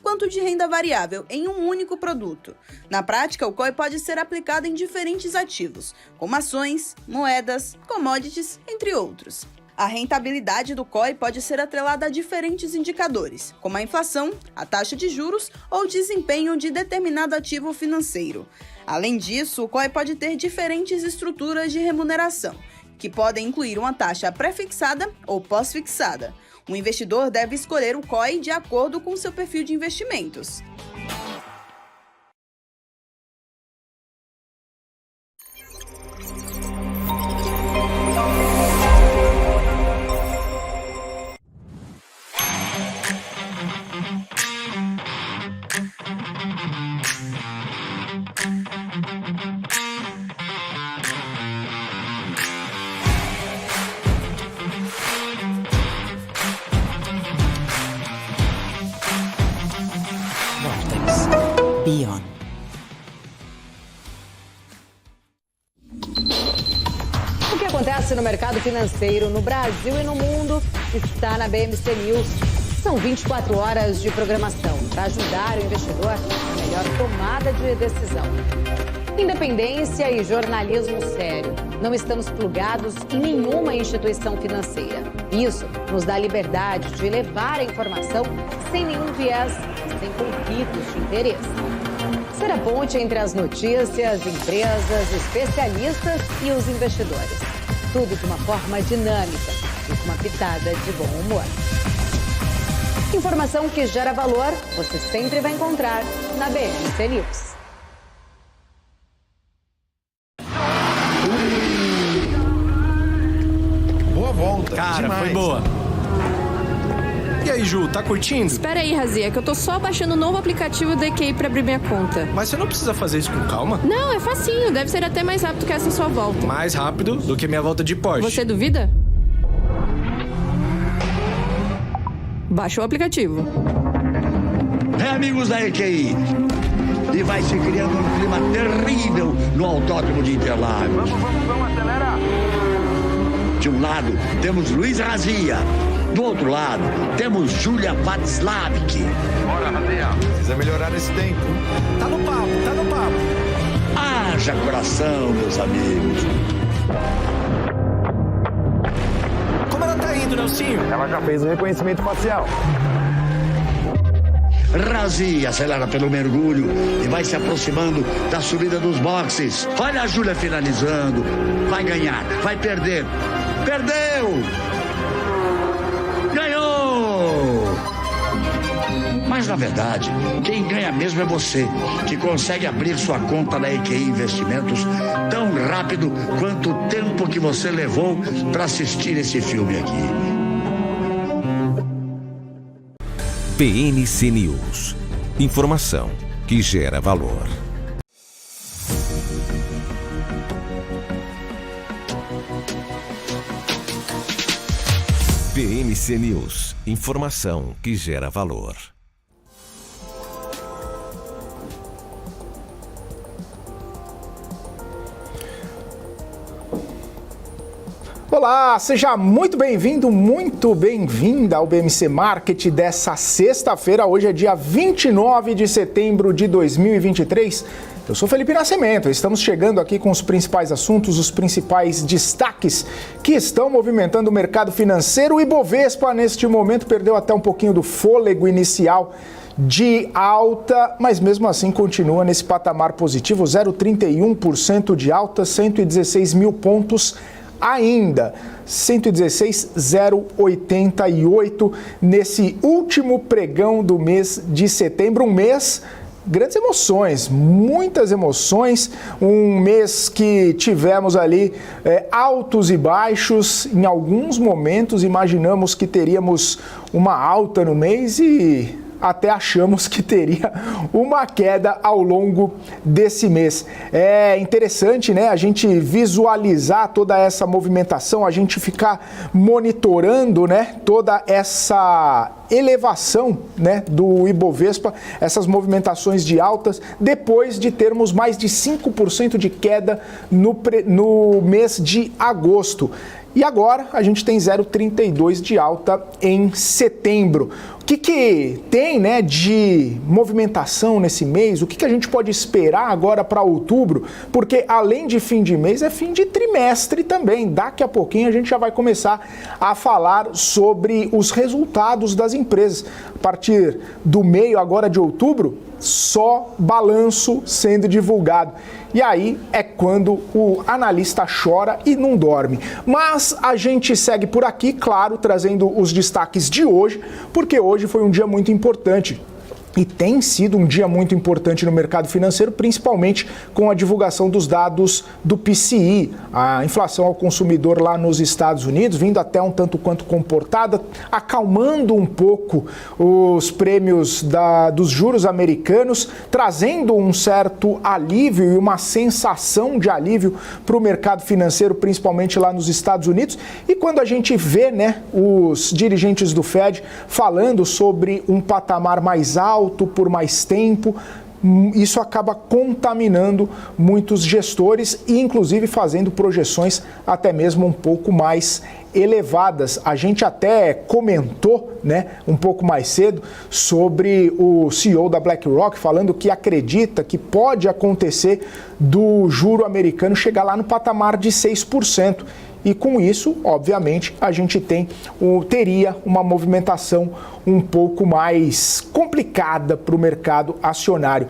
quanto de renda variável em um único produto. Na prática, o COI pode ser aplicado em diferentes ativos, como ações, moedas, commodities, entre outros. A rentabilidade do COI pode ser atrelada a diferentes indicadores, como a inflação, a taxa de juros ou o desempenho de determinado ativo financeiro. Além disso, o COI pode ter diferentes estruturas de remuneração, que podem incluir uma taxa pré-fixada ou pós-fixada. O investidor deve escolher o COI de acordo com seu perfil de investimentos. Beyond. O que acontece no mercado financeiro no Brasil e no mundo está na BMC News. São 24 horas de programação para ajudar o investidor na melhor tomada de decisão. Independência e jornalismo sério. Não estamos plugados em nenhuma instituição financeira. Isso nos dá liberdade de levar a informação sem nenhum viés e sem conflitos de interesse. Ser a ponte entre as notícias, empresas, especialistas e os investidores. Tudo de uma forma dinâmica e com uma pitada de bom humor. Informação que gera valor, você sempre vai encontrar na BMC News. Boa volta. Cara, demais. foi boa. E aí, Ju, tá curtindo? Espera aí, Razia, que eu tô só baixando o novo aplicativo da EQI pra abrir minha conta. Mas você não precisa fazer isso com calma? Não, é facinho, deve ser até mais rápido que essa sua volta. Mais rápido do que minha volta de Porsche. Você duvida? Baixa o aplicativo. Amigos da EQI, e vai se criando um clima terrível no Autódromo de Interlagos. Vamos acelerar. De um lado, temos Luiz Razia. Do outro lado, temos Júlia Václavik. Bora, Razia. Precisa melhorar esse tempo. Tá no papo, tá no papo. Haja coração, meus amigos. Como ela tá indo, Nelsinho? Ela já fez o reconhecimento facial. Razia acelera pelo mergulho e vai se aproximando da subida dos boxes. Olha a Júlia finalizando. Vai ganhar, vai perder. Perdeu! Ganhou! Mas, na verdade, quem ganha mesmo é você, que consegue abrir sua conta na EQI Investimentos tão rápido quanto o tempo que você levou para assistir esse filme aqui. BMC News. Informação que gera valor. BMC News. Informação que gera valor. Olá, seja muito bem-vindo, muito bem-vinda ao BMC Market dessa sexta-feira. Hoje é dia 29 de setembro de 2023. Eu sou Felipe Nascimento, estamos chegando aqui com os principais assuntos, os principais destaques que estão movimentando o mercado financeiro. O Ibovespa, neste momento, perdeu até um pouquinho do fôlego inicial de alta, mas mesmo assim continua nesse patamar positivo, 0,31% de alta, 116 mil pontos ainda, 116,088 nesse último pregão do mês de setembro, um mês grandes emoções, muitas emoções, um mês que tivemos ali altos e baixos. Em alguns momentos imaginamos que teríamos uma alta no mês e até achamos que teria uma queda ao longo desse mês. É interessante, né, a gente visualizar toda essa movimentação, a gente ficar monitorando, né, toda essa elevação, né, do Ibovespa, essas movimentações de altas, depois de termos mais de 5% de queda no mês de agosto. E agora a gente tem 0,32 de alta em setembro. O que tem, né, de movimentação nesse mês? O que a gente pode esperar agora para outubro? Porque além de fim de mês, é fim de trimestre também. Daqui a pouquinho a gente já vai começar a falar sobre os resultados das empresas. A partir do meio agora de outubro, só balanço sendo divulgado. E aí é quando o analista chora e não dorme. Mas a gente segue por aqui, claro, trazendo os destaques de hoje, porque hoje foi um dia muito importante. E tem sido um dia muito importante no mercado financeiro, principalmente com a divulgação dos dados do PCI, a inflação ao consumidor lá nos Estados Unidos, vindo até um tanto quanto comportada, acalmando um pouco os prêmios dos juros americanos, trazendo um certo alívio e uma sensação de alívio para o mercado financeiro, principalmente lá nos Estados Unidos. E quando a gente vê, né, os dirigentes do Fed falando sobre um patamar mais alto, por mais tempo, isso acaba contaminando muitos gestores e inclusive fazendo projeções até mesmo um pouco mais elevadas. A gente até comentou, né, um pouco mais cedo sobre o CEO da BlackRock falando que acredita que pode acontecer do juro americano chegar lá no patamar de 6%. E com isso, obviamente, a gente teria uma movimentação um pouco mais complicada para o mercado acionário.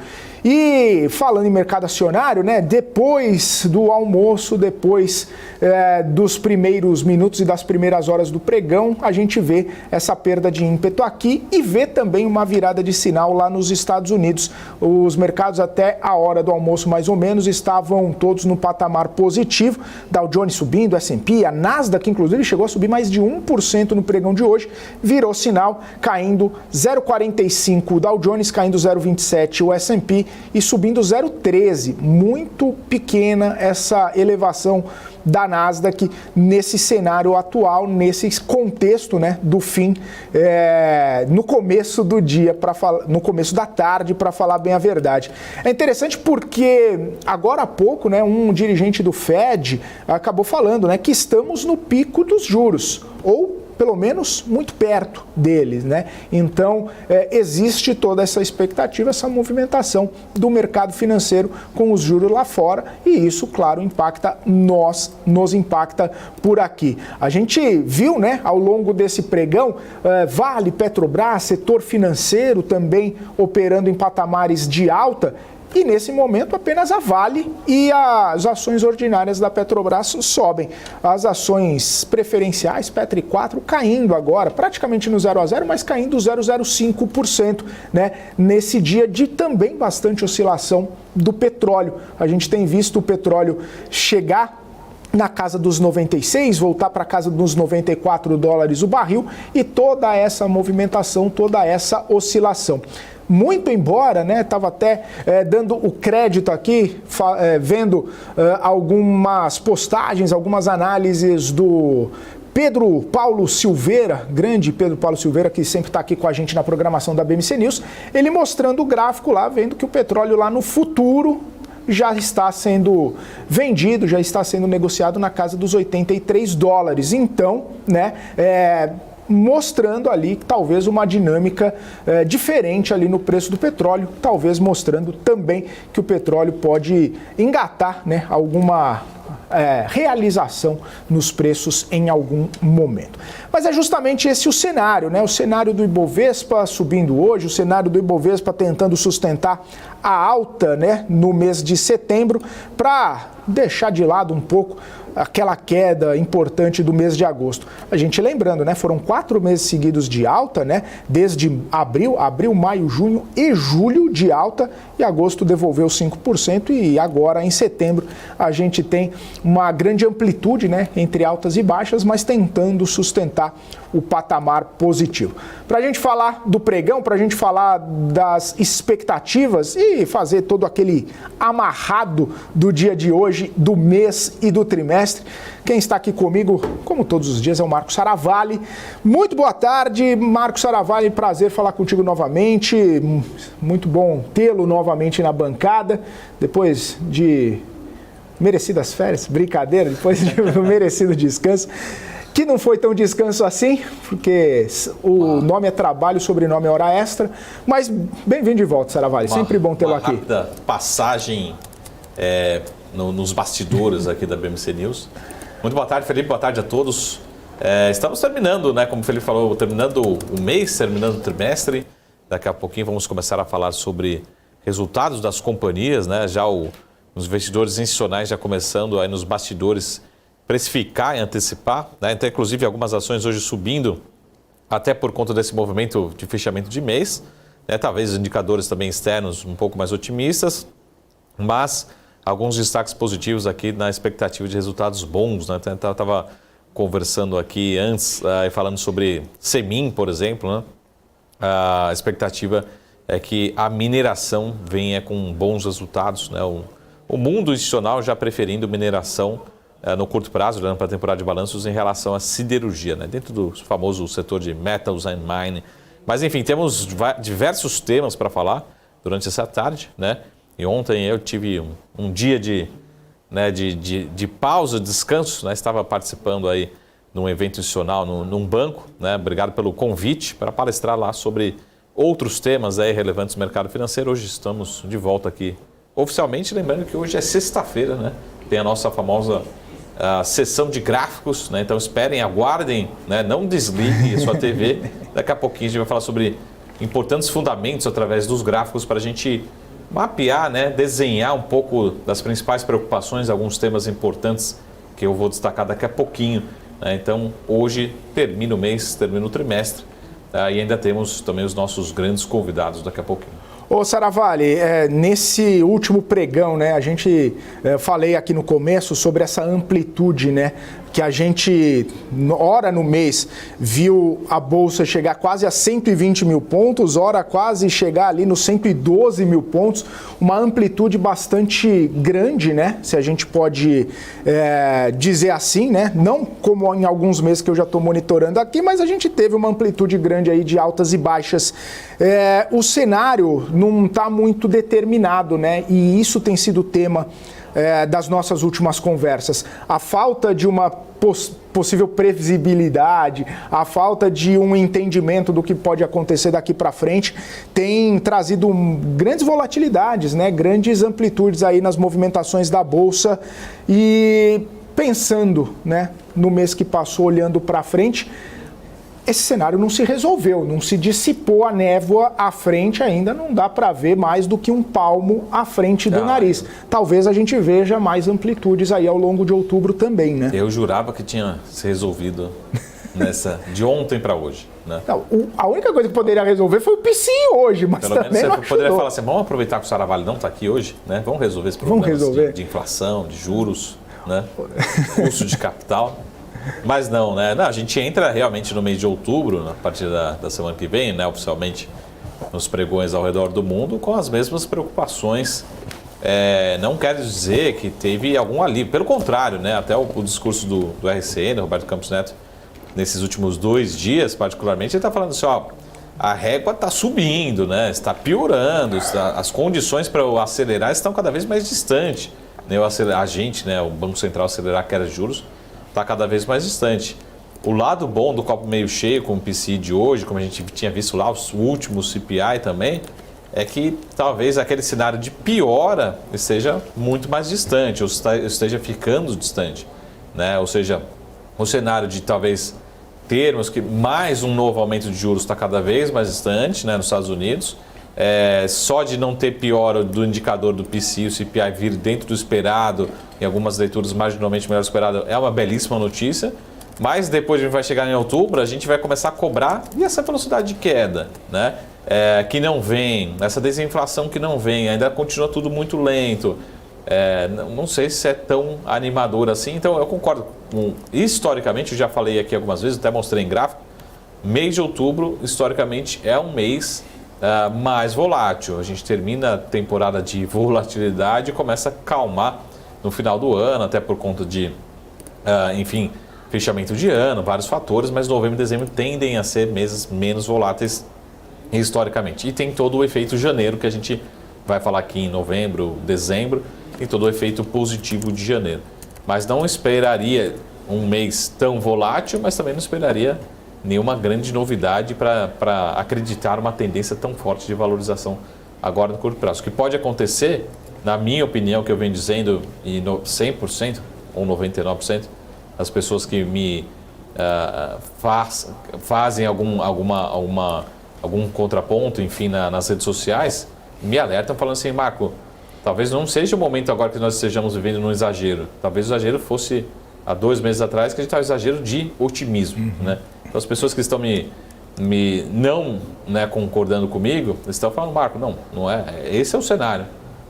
E falando em mercado acionário, né, depois do almoço, depois dos primeiros minutos e das primeiras horas do pregão, a gente vê essa perda de ímpeto aqui e vê também uma virada de sinal lá nos Estados Unidos. Os mercados até a hora do almoço, mais ou menos, estavam todos no patamar positivo. Dow Jones subindo, S&P, a Nasdaq, inclusive, chegou a subir mais de 1% no pregão de hoje, virou sinal, caindo 0,45 o Dow Jones, caindo 0,27 o S&P, e subindo 0,13, muito pequena essa elevação da Nasdaq nesse cenário atual, nesse contexto, né, do fim, no começo do dia, no começo da tarde, para falar bem a verdade. É interessante porque agora há pouco, né, um dirigente do Fed acabou falando, né, que estamos no pico dos juros, ou pelo menos muito perto deles, né? Então, existe toda essa expectativa, essa movimentação do mercado financeiro com os juros lá fora e isso, claro, nos impacta por aqui. A gente viu, né, ao longo desse pregão, Vale, Petrobras, setor financeiro também operando em patamares de alta. E nesse momento apenas a Vale e as ações ordinárias da Petrobras sobem. As ações preferenciais, Petri 4, caindo agora, praticamente no 0 a 0, mas caindo 0,05%, né? Nesse dia de também bastante oscilação do petróleo. A gente tem visto o petróleo chegar na casa dos 96, voltar para a casa dos 94 dólares o barril e toda essa movimentação, toda essa oscilação. Muito embora, né, estava até dando o crédito aqui, vendo algumas postagens, algumas análises do Pedro Paulo Silveira, grande Pedro Paulo Silveira, que sempre está aqui com a gente na programação da BMC News, ele mostrando o gráfico lá, vendo que o petróleo lá no futuro já está sendo vendido, já está sendo negociado na casa dos 83 dólares. Então, né, mostrando ali talvez uma dinâmica diferente ali no preço do petróleo, talvez mostrando também que o petróleo pode engatar, né, alguma realização nos preços em algum momento. Mas é justamente esse o cenário, né? O cenário do Ibovespa subindo hoje, o cenário do Ibovespa tentando sustentar a alta, né, no mês de setembro, para deixar de lado um pouco aquela queda importante do mês de agosto. A gente lembrando, né, foram 4 meses seguidos de alta, né, desde abril, maio, junho e julho de alta, e agosto devolveu 5%, e agora em setembro a gente tem uma grande amplitude, né, entre altas e baixas, mas tentando sustentar o patamar positivo. Para a gente falar do pregão, para a gente falar das expectativas e fazer todo aquele amarrado do dia de hoje, do mês e do trimestre, quem está aqui comigo, como todos os dias, é o Marcos Saravalli. Muito boa tarde, Marcos Saravalli, prazer falar contigo novamente, muito bom tê-lo novamente na bancada, depois de merecidas férias, brincadeira, depois de um merecido descanso, que não foi tão descanso assim, porque o nome é trabalho, o sobrenome é hora extra, mas bem-vindo de volta, Saravalli, sempre bom tê-lo aqui. Uma rápida passagem nos bastidores aqui da BMC News. Muito boa tarde, Felipe, boa tarde a todos. Estamos terminando, né, como o Felipe falou, terminando o mês, terminando o trimestre. Daqui a pouquinho vamos começar a falar sobre resultados das companhias, né? Já os investidores institucionais já começando aí nos bastidores precificar e antecipar, né? Então, inclusive, algumas ações hoje subindo, até por conta desse movimento de fechamento de mês, né? Talvez indicadores também externos um pouco mais otimistas, mas alguns destaques positivos aqui na expectativa de resultados bons, né? Eu estava conversando aqui antes, falando sobre Semin, por exemplo, né? A expectativa é que a mineração venha com bons resultados, né? O mundo institucional já preferindo mineração no curto prazo, olhando para a temporada de balanços em relação à siderurgia, né? Dentro do famoso setor de metals and mining. Mas enfim, temos diversos temas para falar durante essa tarde, né? E ontem eu tive um dia de pausa, descanso, né? Estava participando aí num evento institucional, num banco, né? Obrigado pelo convite para palestrar lá sobre outros temas aí relevantes do mercado financeiro. Hoje estamos de volta aqui oficialmente, lembrando que hoje é sexta-feira, né? Tem a nossa famosa sessão de gráficos, né? Então esperem, aguardem, né? Não desliguem a sua TV. Daqui a pouquinho a gente vai falar sobre importantes fundamentos através dos gráficos para a gente mapear, né? Desenhar um pouco das principais preocupações, alguns temas importantes que eu vou destacar daqui a pouquinho, né? Então hoje termina o mês, termina o trimestre, e ainda temos também os nossos grandes convidados daqui a pouquinho. Ô Saravalli, nesse último pregão, né, a gente falei aqui no começo sobre essa amplitude, né, que a gente, ora no mês, viu a Bolsa chegar quase a 120 mil pontos, ora quase chegar ali nos 112 mil pontos, uma amplitude bastante grande, né, se a gente pode dizer assim, né, não como em alguns meses que eu já estou monitorando aqui, mas a gente teve uma amplitude grande aí de altas e baixas. O cenário não está muito determinado, né, e isso tem sido o tema das nossas últimas conversas. A falta de uma possível previsibilidade, a falta de um entendimento do que pode acontecer daqui para frente tem trazido grandes volatilidades, né? Grandes amplitudes aí nas movimentações da Bolsa. E pensando, né, no mês que passou, olhando para frente, esse cenário não se resolveu, não se dissipou a névoa à frente ainda, não dá para ver mais do que um palmo à frente do nariz. Talvez a gente veja mais amplitudes aí ao longo de outubro também, né? Eu jurava que tinha se resolvido de ontem para hoje, né? Não, a única coisa que poderia resolver foi o PCI hoje, mas pelo também menos não você poderia ajudou. falar assim, vamos aproveitar que o Saravalli não está aqui hoje, né? Vamos resolver esse problema de inflação, de juros, né? Custo de capital. Mas não, né? Não, a gente entra realmente no mês de outubro, a partir da semana que vem, né? Oficialmente nos pregões ao redor do mundo, com as mesmas preocupações. Não quer dizer que teve algum alívio, pelo contrário, né? Até o discurso do RCN, Roberto Campos Neto, nesses últimos 2 dias, particularmente, ele está falando assim, ó, a régua está subindo, né? Está piorando, as condições para eu acelerar estão cada vez mais distantes. Né? A gente, né? O Banco Central acelerar a queda de juros, está cada vez mais distante. O lado bom do copo meio cheio, com o PCI de hoje, como a gente tinha visto lá, os últimos CPI também, é que talvez aquele cenário de piora esteja muito mais distante, ou esteja ficando distante, né? Ou seja, o cenário de talvez termos que mais um novo aumento de juros está cada vez mais distante, né, nos Estados Unidos. Só de não ter piora do indicador do PCI, o CPI vir dentro do esperado, em algumas leituras marginalmente melhor do esperado, é uma belíssima notícia. Mas depois a gente vai chegar em outubro, a gente vai começar a cobrar e essa velocidade de queda, né? Que não vem, essa desinflação que não vem, ainda continua tudo muito lento. Não sei se é tão animador assim, então eu concordo. Historicamente, eu já falei aqui algumas vezes, até mostrei em gráfico, mês de outubro, historicamente, é um mês mais volátil. A gente termina a temporada de volatilidade e começa a calmar no final do ano, até por conta de, enfim, fechamento de ano, vários fatores, mas novembro e dezembro tendem a ser meses menos voláteis historicamente. E tem todo o efeito janeiro que a gente vai falar aqui em novembro, dezembro, tem todo o efeito positivo de janeiro. Mas não esperaria um mês tão volátil, mas também não esperaria nenhuma grande novidade para acreditar uma tendência tão forte de valorização agora no curto prazo. O que pode acontecer, na minha opinião, que eu venho dizendo, e 100% ou 99%, as pessoas que me fazem algum contraponto, enfim, nas redes sociais, me alertam falando assim, Marco, talvez não seja o momento agora que nós estejamos vivendo num exagero. Talvez o exagero fosse há 2 meses atrás, que a gente estava exagero de otimismo, né? Então, as pessoas que estão não concordando comigo, estão falando, Marco, não é. Esse é o cenário.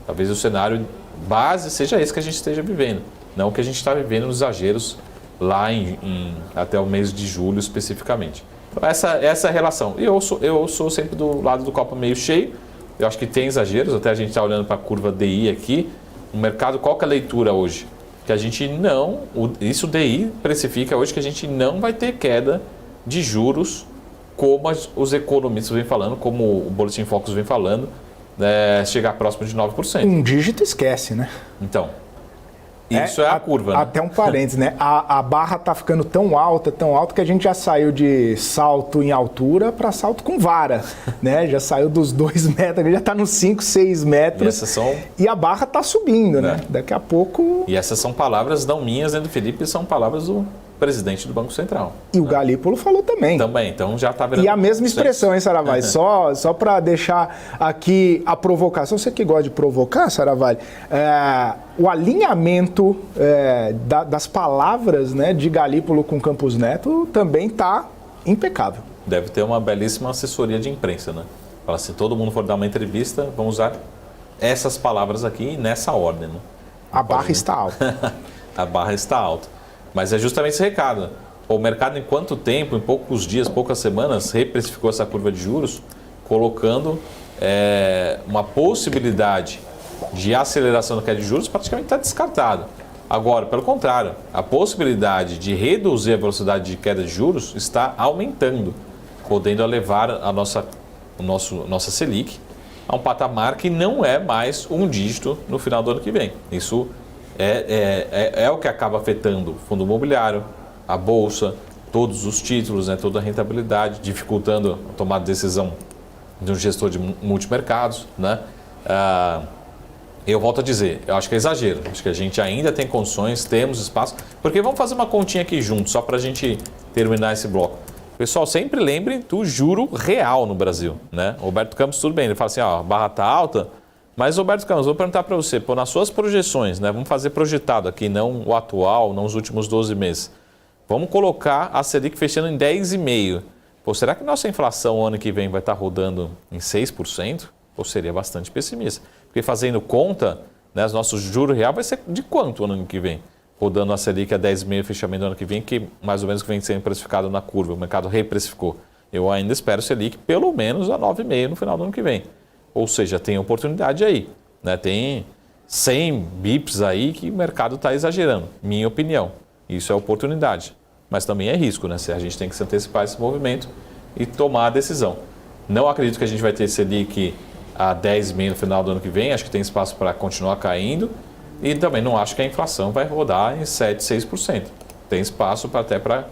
Talvez o cenário base seja esse que a gente esteja vivendo, não o que a gente está vivendo nos exageros lá até o mês de julho especificamente. Então, essa é a relação. E eu sou sempre do lado do copo meio cheio. Eu acho que tem exageros, até a gente está olhando para a curva DI aqui. O mercado, qual que é a leitura hoje? Que a gente isso DI precifica hoje que a gente não vai ter queda de juros como os economistas vêm falando, como o Boletim Focus vem falando, chegar próximo de 9%. Um dígito esquece, né? Então, isso é a curva, né? Até um parênteses, né? A barra está ficando tão alta que a gente já saiu de salto em altura para salto com vara, né? Já saiu dos 2 metros, já está nos 5, 6 metros. E a barra está subindo, né? Daqui a pouco... E essas são palavras não minhas, nem do Felipe, são palavras do presidente do Banco Central. E o Galípolo falou também. Também, então já está virando... E a mesma expressão, hein, Saravalli? Só para deixar aqui a provocação, você que gosta de provocar, Saravalli, o alinhamento das palavras, né, de Galípolo com Campos Neto também está impecável. Deve ter uma belíssima assessoria de imprensa, né? Fala, se todo mundo for dar uma entrevista, vamos usar essas palavras aqui nessa ordem, né? A barra está alta. A barra está alta. Mas é justamente esse recado. O mercado, em quanto tempo, em poucos dias, poucas semanas, reprecificou essa curva de juros, colocando uma possibilidade de aceleração da queda de juros, praticamente está descartado. Agora, pelo contrário, a possibilidade de reduzir a velocidade de queda de juros está aumentando, podendo levar a nossa Selic a um patamar que não é mais um dígito no final do ano que vem. Isso é o que acaba afetando o fundo imobiliário, a bolsa, todos os títulos, né, toda a rentabilidade, dificultando a tomada de decisão de um gestor de multimercados, né? Eu volto a dizer, eu acho que é exagero, acho que a gente ainda tem condições, temos espaço, porque vamos fazer uma continha aqui junto, só para a gente terminar esse bloco. Pessoal, sempre lembrem do juro real no Brasil, né? Roberto Campos, tudo bem, ele fala assim, a barra está alta, mas, Roberto Campos, vou perguntar para você, nas suas projeções, né, vamos fazer projetado aqui, não o atual, não os últimos 12 meses. Vamos colocar a Selic fechando em 10,5%. Será que nossa inflação ano que vem vai estar rodando em 6%? Ou seria bastante pessimista? Porque fazendo conta, né, os nossos juros real vai ser de quanto ano que vem? Rodando a Selic a 10,5% fechamento do ano que vem, que mais ou menos vem sendo precificado na curva, o mercado reprecificou. Eu ainda espero Selic pelo menos a 9,5% no final do ano que vem. Ou seja, tem oportunidade aí, né? Tem 100 bips aí que o mercado está exagerando, minha opinião. Isso é oportunidade, mas também é risco, né? A gente tem que se antecipar esse movimento e tomar a decisão. Não acredito que a gente vai ter Selic a 10,5% no final do ano que vem, acho que tem espaço para continuar caindo e também não acho que a inflação vai rodar em 7%, 6%. Tem espaço até para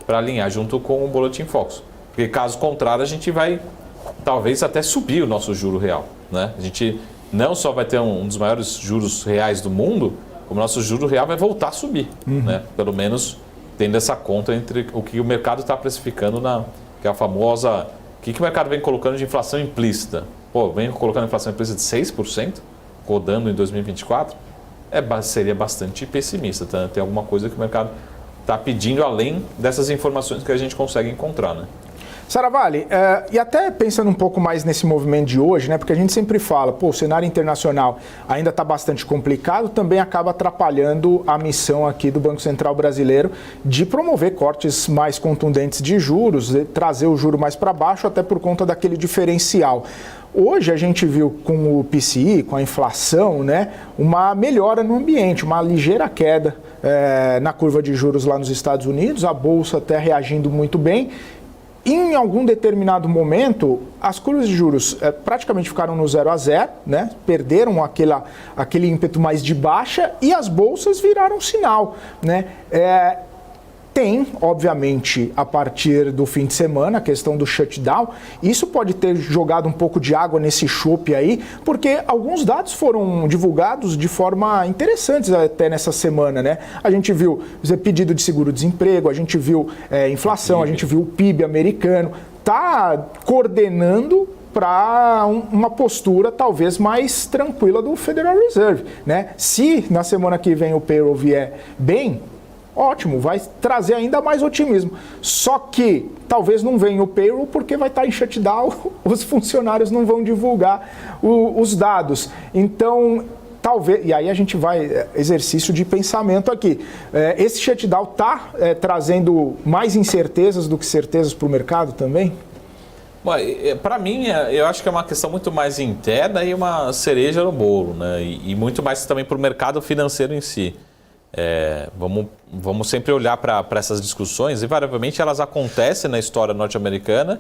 alinhar junto com o Boletim Focus, porque caso contrário a gente vai talvez até subir o nosso juro real, né? A gente não só vai ter um dos maiores juros reais do mundo, como o nosso juro real vai voltar a subir, né? Pelo menos tendo essa conta entre o que o mercado está precificando, que é a famosa... O que o mercado vem colocando de inflação implícita? Vem colocando inflação implícita de 6%, rodando em 2024, seria bastante pessimista, tá? Tem alguma coisa que o mercado está pedindo além dessas informações que a gente consegue encontrar, né? Saravalli, e até pensando um pouco mais nesse movimento de hoje, né, porque a gente sempre fala, o cenário internacional ainda está bastante complicado, também acaba atrapalhando a missão aqui do Banco Central Brasileiro de promover cortes mais contundentes de juros, trazer o juro mais para baixo, até por conta daquele diferencial. Hoje a gente viu com o PCI, com a inflação, né, uma melhora no ambiente, uma ligeira queda na curva de juros lá nos Estados Unidos, a Bolsa até reagindo muito bem. em algum determinado momento, as curvas de juros praticamente ficaram no 0 a 0, né? Perderam aquele ímpeto mais de baixa e as bolsas viraram sinal, né? Tem, obviamente, a partir do fim de semana, a questão do shutdown. Isso pode ter jogado um pouco de água nesse chope aí, porque alguns dados foram divulgados de forma interessante até nessa semana, né? A gente viu pedido de seguro-desemprego, a gente viu inflação, a gente viu o PIB americano. Está coordenando para uma postura talvez mais tranquila do Federal Reserve, né? Se na semana que vem o payroll vier bem, ótimo, vai trazer ainda mais otimismo. Só que talvez não venha o payroll porque vai estar em shutdown, os funcionários não vão divulgar os dados. Então, talvez, e aí a gente vai, exercício de pensamento aqui. Esse shutdown está trazendo mais incertezas do que certezas para o mercado também? Para mim, eu acho que é uma questão muito mais interna e uma cereja no bolo, né? E muito mais também para o mercado financeiro em si. Vamos sempre olhar para essas discussões, invariavelmente elas acontecem na história norte-americana,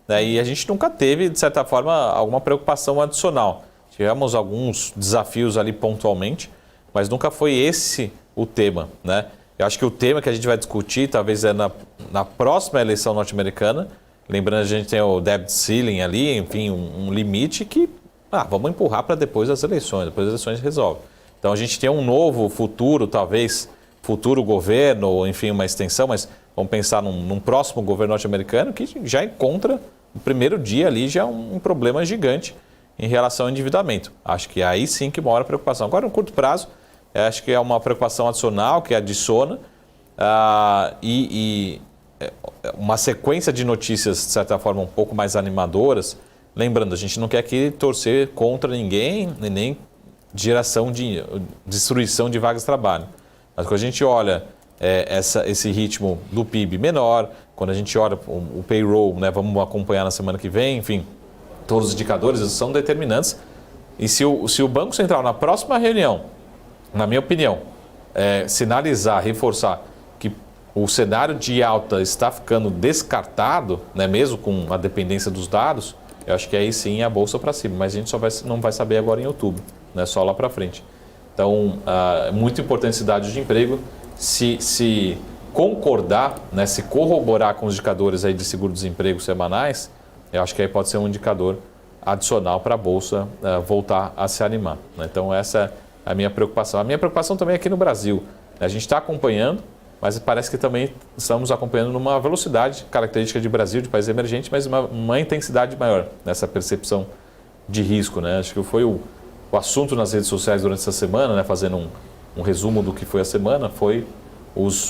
né, e a gente nunca teve, de certa forma, alguma preocupação adicional. Tivemos alguns desafios ali pontualmente, mas nunca foi esse o tema, né? Eu acho que o tema que a gente vai discutir talvez é na próxima eleição norte-americana. Lembrando, a gente tem o debt ceiling ali, enfim, um limite que vamos empurrar para depois das eleições, depois das eleições resolve. Então a gente tem um novo futuro, talvez futuro governo, ou enfim, uma extensão, mas vamos pensar num próximo governo norte-americano que já encontra, no primeiro dia ali, já um problema gigante em relação ao endividamento. Acho que aí sim que mora a preocupação. Agora, no curto prazo, acho que é uma preocupação adicional que adiciona uma sequência de notícias, de certa forma, um pouco mais animadoras. Esse a gente não quer aqui torcer contra ninguém, nem geração de destruição de vagas de trabalho. Mas quando a gente olha esse ritmo do PIB menor, quando a gente olha o payroll, né, vamos acompanhar na semana que vem, enfim, todos os indicadores são determinantes. E se o Banco Central, na próxima reunião, na minha opinião, sinalizar, reforçar que o cenário de alta está ficando descartado, né, mesmo com a dependência dos dados, eu acho que aí sim a bolsa para cima. Mas a gente não vai saber agora em outubro, né, só lá para frente. Então, é muito importante esse dado de emprego. Se concordar, né, se corroborar com os indicadores aí de seguro-desemprego semanais, eu acho que aí pode ser um indicador adicional para a Bolsa voltar a se animar, né? Então, essa é a minha preocupação. A minha preocupação também é aqui no Brasil. A gente está acompanhando, mas parece que também estamos acompanhando numa velocidade característica de Brasil, de país emergente, mas uma intensidade maior nessa percepção de risco, né? Acho que foi o assunto nas redes sociais durante essa semana, né, fazendo um resumo do que foi a semana, foi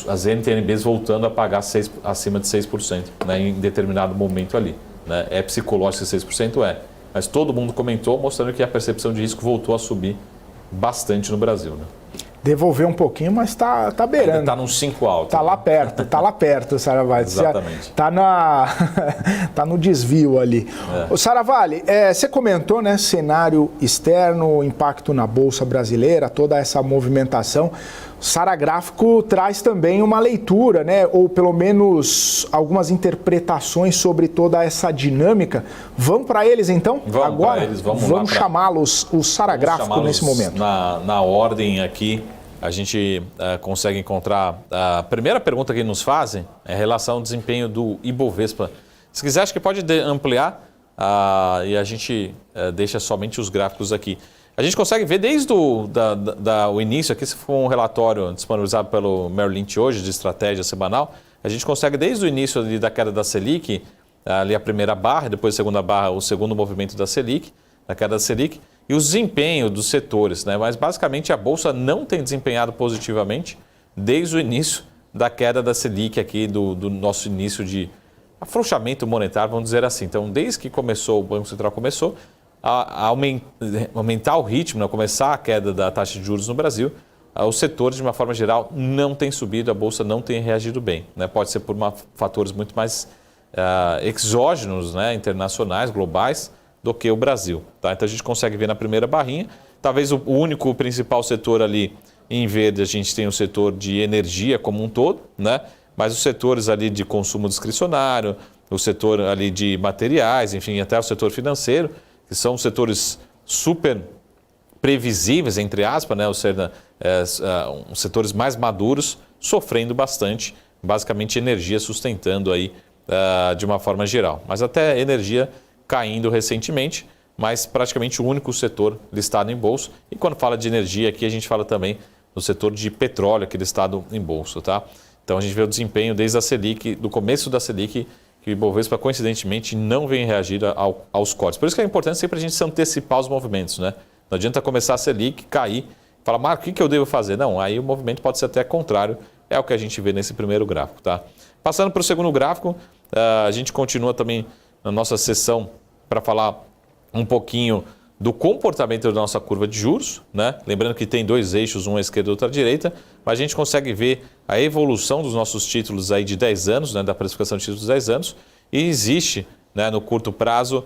as NTN-Bs voltando a pagar acima de 6%, né, em determinado momento ali, né? É psicológico esse 6%? Mas todo mundo comentou, mostrando que a percepção de risco voltou a subir bastante no Brasil, né? Devolveu um pouquinho, mas tá beirando. Está num 5 alto. Tá lá perto, Saravalli. Exatamente. Tá no desvio ali. Ô, Saravalli, você comentou, né, cenário externo, impacto na Bolsa Brasileira, toda essa movimentação. O Saragráfico traz também uma leitura, né, ou pelo menos algumas interpretações sobre toda essa dinâmica. Vamos para eles, então? Vamos agora? Para eles, vamos chamá-los, o Saragráfico, nesse momento. Na ordem aqui, a gente consegue encontrar... A primeira pergunta que nos fazem é em relação ao desempenho do Ibovespa. Se quiser, acho que pode ampliar e a gente deixa somente os gráficos aqui. A gente consegue ver desde o início, aqui se for um relatório disponibilizado pelo Merrill Lynch hoje, de estratégia semanal, a gente consegue desde o início ali da queda da Selic, ali a primeira barra, depois a segunda barra, o segundo movimento da Selic, da queda da Selic, e o desempenho dos setores, né? Mas basicamente a Bolsa não tem desempenhado positivamente desde o início da queda da Selic aqui, do nosso início de afrouxamento monetário, vamos dizer assim. Então, desde que o Banco Central começou a aumentar o ritmo, né, começar a queda da taxa de juros no Brasil, os setores, de uma forma geral, não têm subido, a Bolsa não tem reagido bem, né? Pode ser por fatores muito mais exógenos, né, internacionais, globais, do que o Brasil, tá? Então a gente consegue ver na primeira barrinha, talvez o único principal setor ali em verde, a gente tem o setor de energia como um todo, né? Mas os setores ali de consumo discricionário, o setor ali de materiais, enfim, até o setor financeiro, que são setores super previsíveis, entre aspas, né? Ou seja, os setores mais maduros sofrendo bastante, basicamente energia sustentando aí de uma forma geral. Mas até energia caindo recentemente, mas praticamente o único setor listado em bolsa. E quando fala de energia aqui, a gente fala também do setor de petróleo aqui listado em bolsa, tá? Então a gente vê o desempenho desde a Selic, do começo da Selic, que o Ibovespa, coincidentemente, não vem reagir aos cortes. Por isso que é importante sempre a gente se antecipar os movimentos, né? Não adianta começar a Selic, cair, falar, Marco, o que eu devo fazer? Não, aí o movimento pode ser até contrário, é o que a gente vê nesse primeiro gráfico, tá? Passando para o segundo gráfico, a gente continua também na nossa sessão para falar um pouquinho do comportamento da nossa curva de juros, né? Lembrando que tem dois eixos, um à esquerda e outro à direita, mas a gente consegue ver a evolução dos nossos títulos aí de 10 anos, né? Da precificação de títulos de 10 anos, e existe, né, no curto prazo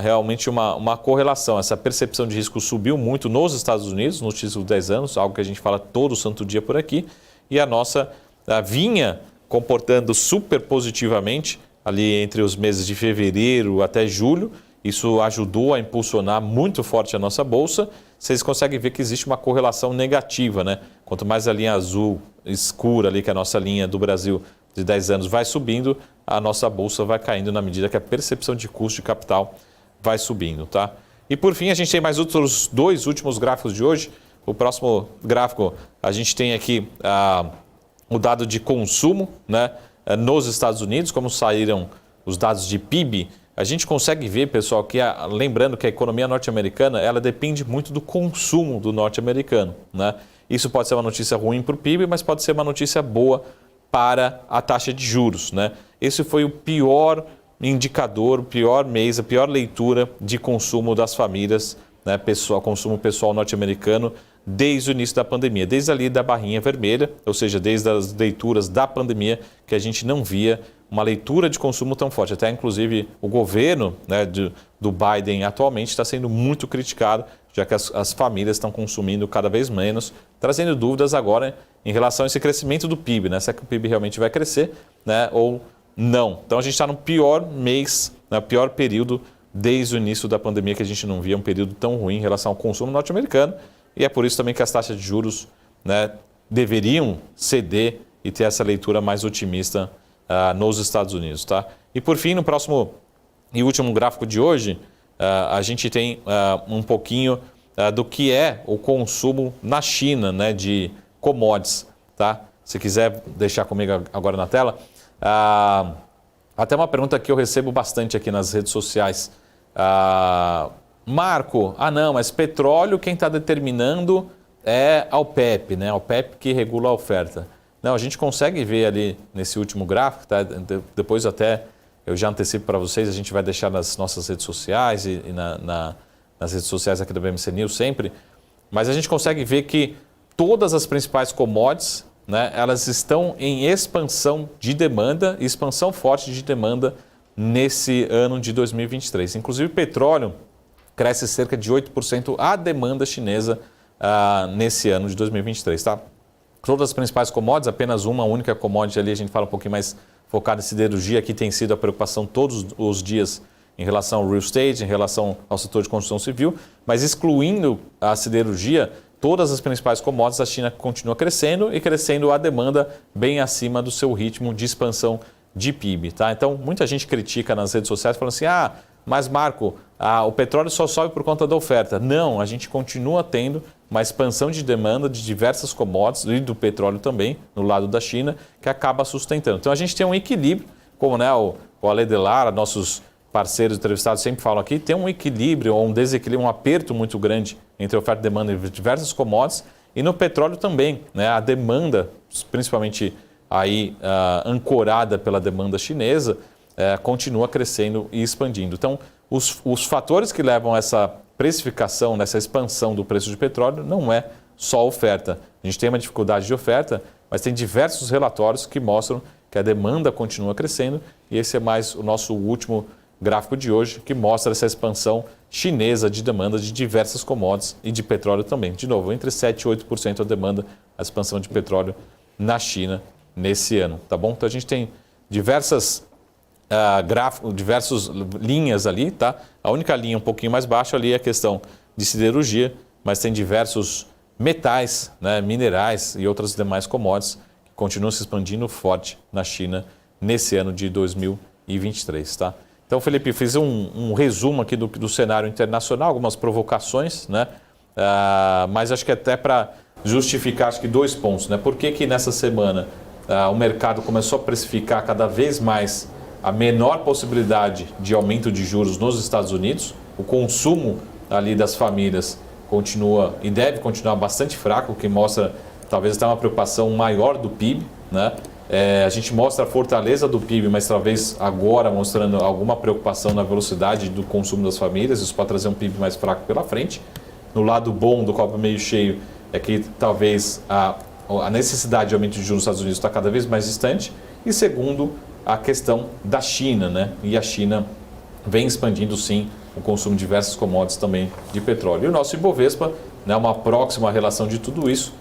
realmente uma correlação. Essa percepção de risco subiu muito nos Estados Unidos, nos títulos de 10 anos, algo que a gente fala todo santo dia por aqui, e a nossa vinha comportando super positivamente ali entre os meses de fevereiro até julho. Isso ajudou a impulsionar muito forte a nossa bolsa. Vocês conseguem ver que existe uma correlação negativa, né? Quanto mais a linha azul escura ali, que é a nossa linha do Brasil de 10 anos vai subindo, a nossa bolsa vai caindo na medida que a percepção de custo de capital vai subindo, tá? E por fim, a gente tem mais outros dois últimos gráficos de hoje. O próximo gráfico, a gente tem aqui o dado de consumo, né? Nos Estados Unidos, como saíram os dados de PIB, a gente consegue ver, pessoal, que lembrando que a economia norte-americana, ela depende muito do consumo do norte-americano, né? Isso pode ser uma notícia ruim para o PIB, mas pode ser uma notícia boa para a taxa de juros, né? Esse foi o pior indicador, o pior mês, a pior leitura de consumo das famílias, né? Consumo pessoal norte-americano desde o início da pandemia, desde ali da barrinha vermelha, ou seja, desde as leituras da pandemia, que a gente não via uma leitura de consumo tão forte. Até, inclusive, o governo, né, do Biden atualmente está sendo muito criticado, já que as famílias estão consumindo cada vez menos, trazendo dúvidas agora em relação a esse crescimento do PIB, né? Se é que o PIB realmente vai crescer, né, ou não. Então, a gente está no pior mês, no pior período desde o início da pandemia, que a gente não via um período tão ruim em relação ao consumo norte-americano. E é por isso também que as taxas de juros, né, deveriam ceder e ter essa leitura mais otimista nos Estados Unidos, tá? E por fim, no próximo e último gráfico de hoje, a gente tem um pouquinho do que é o consumo na China, né, de commodities, tá? Se quiser deixar comigo agora na tela. Até uma pergunta que eu recebo bastante aqui nas redes sociais. Marco, não, mas petróleo quem está determinando é a OPEP, né? A OPEP que regula a oferta. Não, a gente consegue ver ali nesse último gráfico, tá? Depois até eu já antecipo para vocês, a gente vai deixar nas nossas redes sociais e nas redes sociais aqui da BMC News sempre, mas a gente consegue ver que todas as principais commodities, né, elas estão em expansão de demanda, expansão forte de demanda nesse ano de 2023. Inclusive o petróleo cresce cerca de 8% a demanda chinesa nesse ano de 2023, tá? Todas as principais commodities, apenas uma única commodity ali, a gente fala um pouquinho mais focado em siderurgia, que tem sido a preocupação todos os dias em relação ao real estate, em relação ao setor de construção civil, mas excluindo a siderurgia, todas as principais commodities, a China continua crescendo e crescendo a demanda bem acima do seu ritmo de expansão de PIB, tá? Então, muita gente critica nas redes sociais falando assim, mas Marco, o petróleo só sobe por conta da oferta. Não, a gente continua tendo uma expansão de demanda de diversas commodities e do petróleo também, no lado da China, que acaba sustentando. Então a gente tem um equilíbrio, como, né, o Ale Delara, nossos parceiros entrevistados sempre falam aqui, tem um equilíbrio ou um desequilíbrio, um aperto muito grande entre oferta e demanda de diversas commodities, e no petróleo também, né, a demanda, principalmente aí ancorada pela demanda chinesa, continua crescendo e expandindo. Então, os fatores que levam a essa precificação, nessa expansão do preço de petróleo, não é só a oferta. A gente tem uma dificuldade de oferta, mas tem diversos relatórios que mostram que a demanda continua crescendo, e esse é mais o nosso último gráfico de hoje, que mostra essa expansão chinesa de demanda de diversas commodities e de petróleo também. De novo, entre 7% e 8% a demanda, a expansão de petróleo na China nesse ano, tá bom? Então a gente tem diversas diversas linhas ali, tá? A única linha um pouquinho mais baixa ali é a questão de siderurgia, mas tem diversos metais, né, minerais e outras demais commodities que continuam se expandindo forte na China nesse ano de 2023, tá? Então, Felipe, fiz um resumo aqui do cenário internacional, algumas provocações, né? Mas acho que até para justificar, acho que 2 pontos, né? Por que nessa semana o mercado começou a precificar cada vez mais a menor possibilidade de aumento de juros nos Estados Unidos? O consumo ali das famílias continua e deve continuar bastante fraco, o que mostra talvez até uma preocupação maior do PIB, né? A gente mostra a fortaleza do PIB, mas talvez agora mostrando alguma preocupação na velocidade do consumo das famílias, isso pode trazer um PIB mais fraco pela frente. No lado bom do copo meio cheio é que talvez a necessidade de aumento de juros nos Estados Unidos está cada vez mais distante. E segundo, a questão da China, né? E a China vem expandindo sim o consumo de diversas commodities também de petróleo. E o nosso Ibovespa, né, uma próxima relação de tudo isso,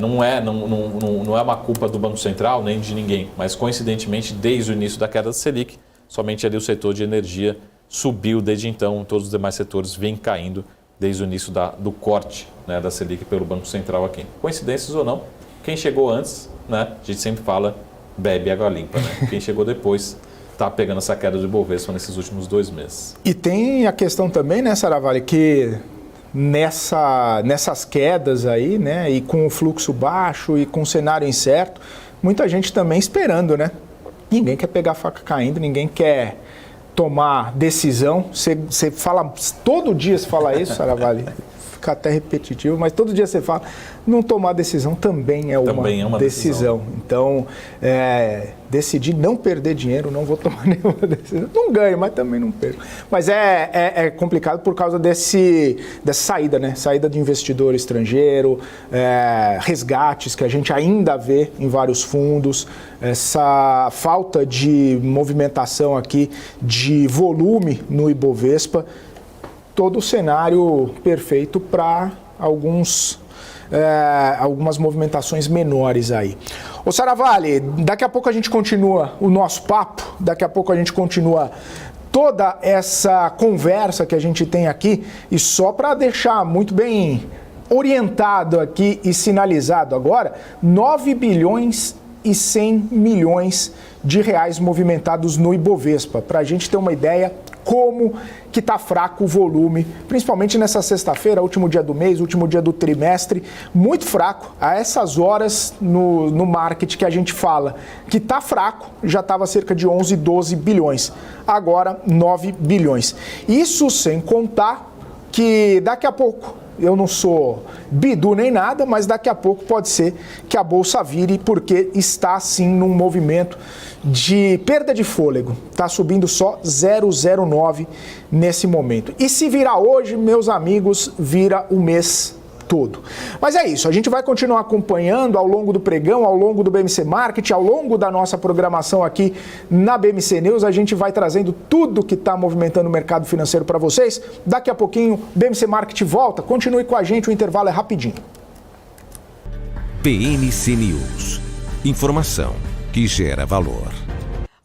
não é uma culpa do Banco Central nem de ninguém, mas coincidentemente desde o início da queda da Selic, somente ali o setor de energia subiu desde então, todos os demais setores vêm caindo desde o início do corte, né, da Selic pelo Banco Central aqui. Coincidências ou não, quem chegou antes, né, a gente sempre fala, bebe água limpa, né? Quem chegou depois está pegando essa queda do Ibovespa nesses últimos 2 meses. E tem a questão também, né, Saravalli, que nessas quedas aí, né, e com o fluxo baixo e com o cenário incerto, muita gente também esperando, né? Ninguém quer pegar a faca caindo, ninguém quer tomar decisão. Você fala, todo dia você fala isso, Saravalli, fica até repetitivo, mas todo dia você fala, não tomar decisão também é uma decisão. Então, decidir não perder dinheiro, não vou tomar nenhuma decisão. Não ganho, mas também não perco. Mas é complicado por causa dessa saída, né? Saída de investidor estrangeiro, resgates que a gente ainda vê em vários fundos, essa falta de movimentação aqui, de volume no Ibovespa, todo o cenário perfeito para algumas movimentações menores aí. Ô Saravalli, daqui a pouco a gente continua o nosso papo, daqui a pouco a gente continua toda essa conversa que a gente tem aqui, e só para deixar muito bem orientado aqui e sinalizado agora, 9 bilhões e 100 milhões de reais movimentados no Ibovespa, para a gente ter uma ideia como que está fraco o volume, principalmente nessa sexta-feira, último dia do mês, último dia do trimestre, muito fraco. A essas horas no market que a gente fala que está fraco, já estava cerca de 11, 12 bilhões, agora 9 bilhões. Isso sem contar que daqui a pouco, eu não sou bidu nem nada, mas daqui a pouco pode ser que a Bolsa vire, porque está sim num movimento de perda de fôlego. Está subindo só 0,09 nesse momento. E se virar hoje, meus amigos, vira o mês todo. Mas é isso, a gente vai continuar acompanhando ao longo do pregão, ao longo do BMC Market, ao longo da nossa programação aqui na BMC News, a gente vai trazendo tudo que está movimentando o mercado financeiro para vocês. Daqui a pouquinho, BMC Market volta, continue com a gente, o intervalo é rapidinho. BMC News, informação que gera valor.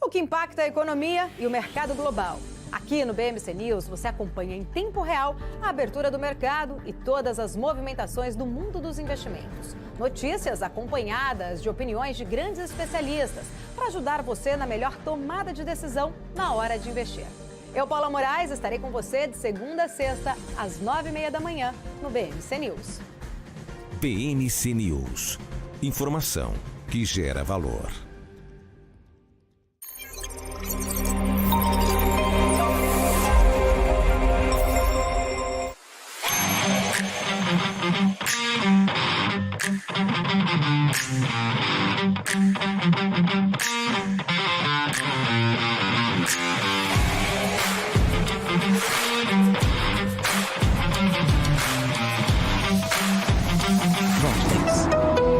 O que impacta a economia e o mercado global. Aqui no BMC News você acompanha em tempo real a abertura do mercado e todas as movimentações do mundo dos investimentos. Notícias acompanhadas de opiniões de grandes especialistas para ajudar você na melhor tomada de decisão na hora de investir. Eu, Paula Moraes, estarei com você de segunda a sexta às 9h30 da manhã no BMC News. BMC News, informação que gera valor.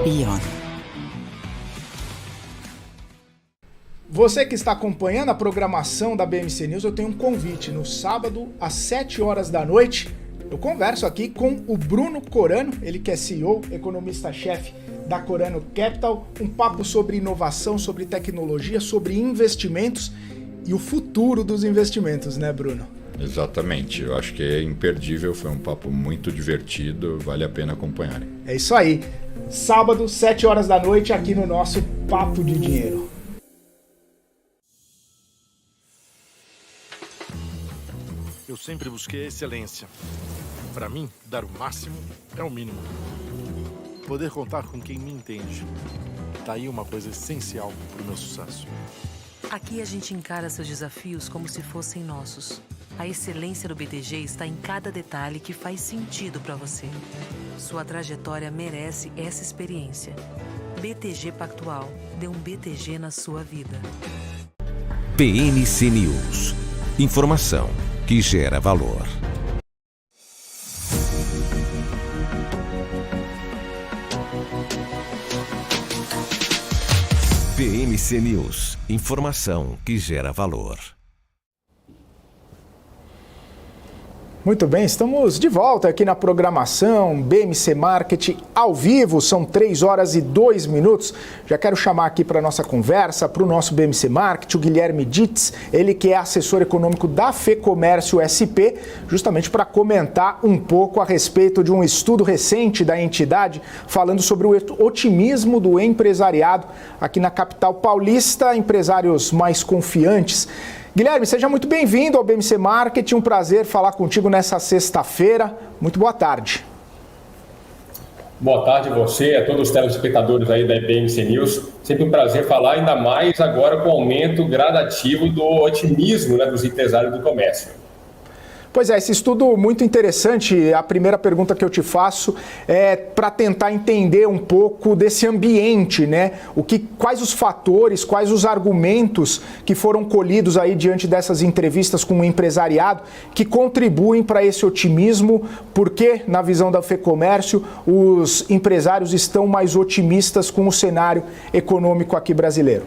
Beyond. Você que está acompanhando a programação da BMC News, eu tenho um convite. No sábado, às 7 horas da noite, eu converso aqui com o Bruno Corano, ele que é CEO, economista-chefe da Corano Capital, um papo sobre inovação, sobre tecnologia, sobre investimentos. e o futuro dos investimentos, né, Bruno? Exatamente, eu acho que é imperdível, foi um papo muito divertido, vale a pena acompanharem. É isso aí, sábado, 7 horas da noite, aqui no nosso Papo de Dinheiro. Eu sempre busquei a excelência. Para mim, dar o máximo é o mínimo. Poder contar com quem me entende. Tá aí uma coisa essencial para o meu sucesso. Aqui a gente encara seus desafios como se fossem nossos. A excelência do BTG está em cada detalhe que faz sentido para você. Sua trajetória merece essa experiência. BTG Pactual. Dê um BTG na sua vida. PMC News. Informação que gera valor. PMC News. Informação que gera valor. Muito bem, estamos de volta aqui na programação BMC Market ao vivo, são 3 horas e 2 minutos. Já quero chamar aqui para a nossa conversa, para o nosso BMC Market, o Guilherme Ditz, ele que é assessor econômico da FEComércio SP, justamente para comentar um pouco a respeito de um estudo recente da entidade, falando sobre o otimismo do empresariado aqui na capital paulista, empresários mais confiantes. Guilherme, seja muito bem-vindo ao BMC Market, um prazer falar contigo nessa sexta-feira. Muito boa tarde. Boa tarde a você, a todos os telespectadores aí da BMC News. Sempre um prazer falar, ainda mais agora com o aumento gradativo do otimismo, né, dos empresários do comércio. Pois é, esse estudo muito interessante. A primeira pergunta que eu te faço é para tentar entender um pouco desse ambiente, né? Quais os fatores, quais os argumentos que foram colhidos aí diante dessas entrevistas com o empresariado que contribuem para esse otimismo? Porque, na visão da FEComércio, os empresários estão mais otimistas com o cenário econômico aqui brasileiro?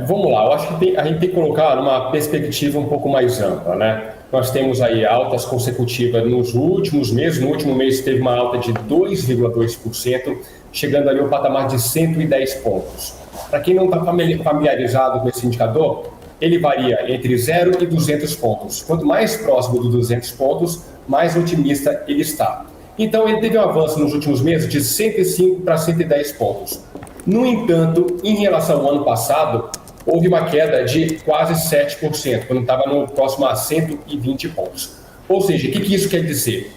Vamos lá, eu acho que a gente tem que colocar numa perspectiva um pouco mais ampla, né? Nós temos aí altas consecutivas nos últimos meses, no último mês teve uma alta de 2,2%, chegando ali ao patamar de 110 pontos. Para quem não está familiarizado com esse indicador, ele varia entre 0 e 200 pontos. Quanto mais próximo dos 200 pontos, mais otimista ele está. Então, ele teve um avanço nos últimos meses de 105 para 110 pontos. No entanto, em relação ao ano passado, houve uma queda de quase 7%, quando estava no próximo a 120 pontos. Ou seja, o que isso quer dizer?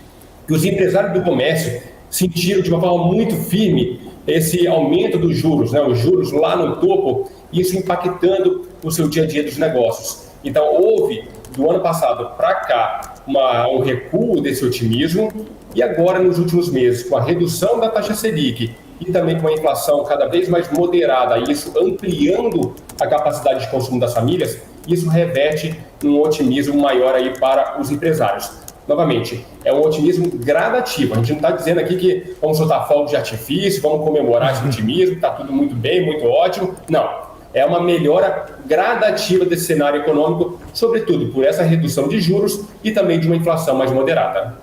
Que os empresários do comércio sentiram de uma forma muito firme esse aumento dos juros, né? Os juros lá no topo, isso impactando o seu dia a dia dos negócios. Então, houve, do ano passado para cá, um recuo desse otimismo, e agora, nos últimos meses, com a redução da taxa Selic e também com a inflação cada vez mais moderada, e isso ampliando a capacidade de consumo das famílias, isso reverte num otimismo maior aí para os empresários. Novamente, é um otimismo gradativo. A gente não está dizendo aqui que vamos soltar fogos de artifício, vamos comemorar esse otimismo, está tudo muito bem, muito ótimo. Não, é uma melhora gradativa desse cenário econômico, sobretudo por essa redução de juros e também de uma inflação mais moderada.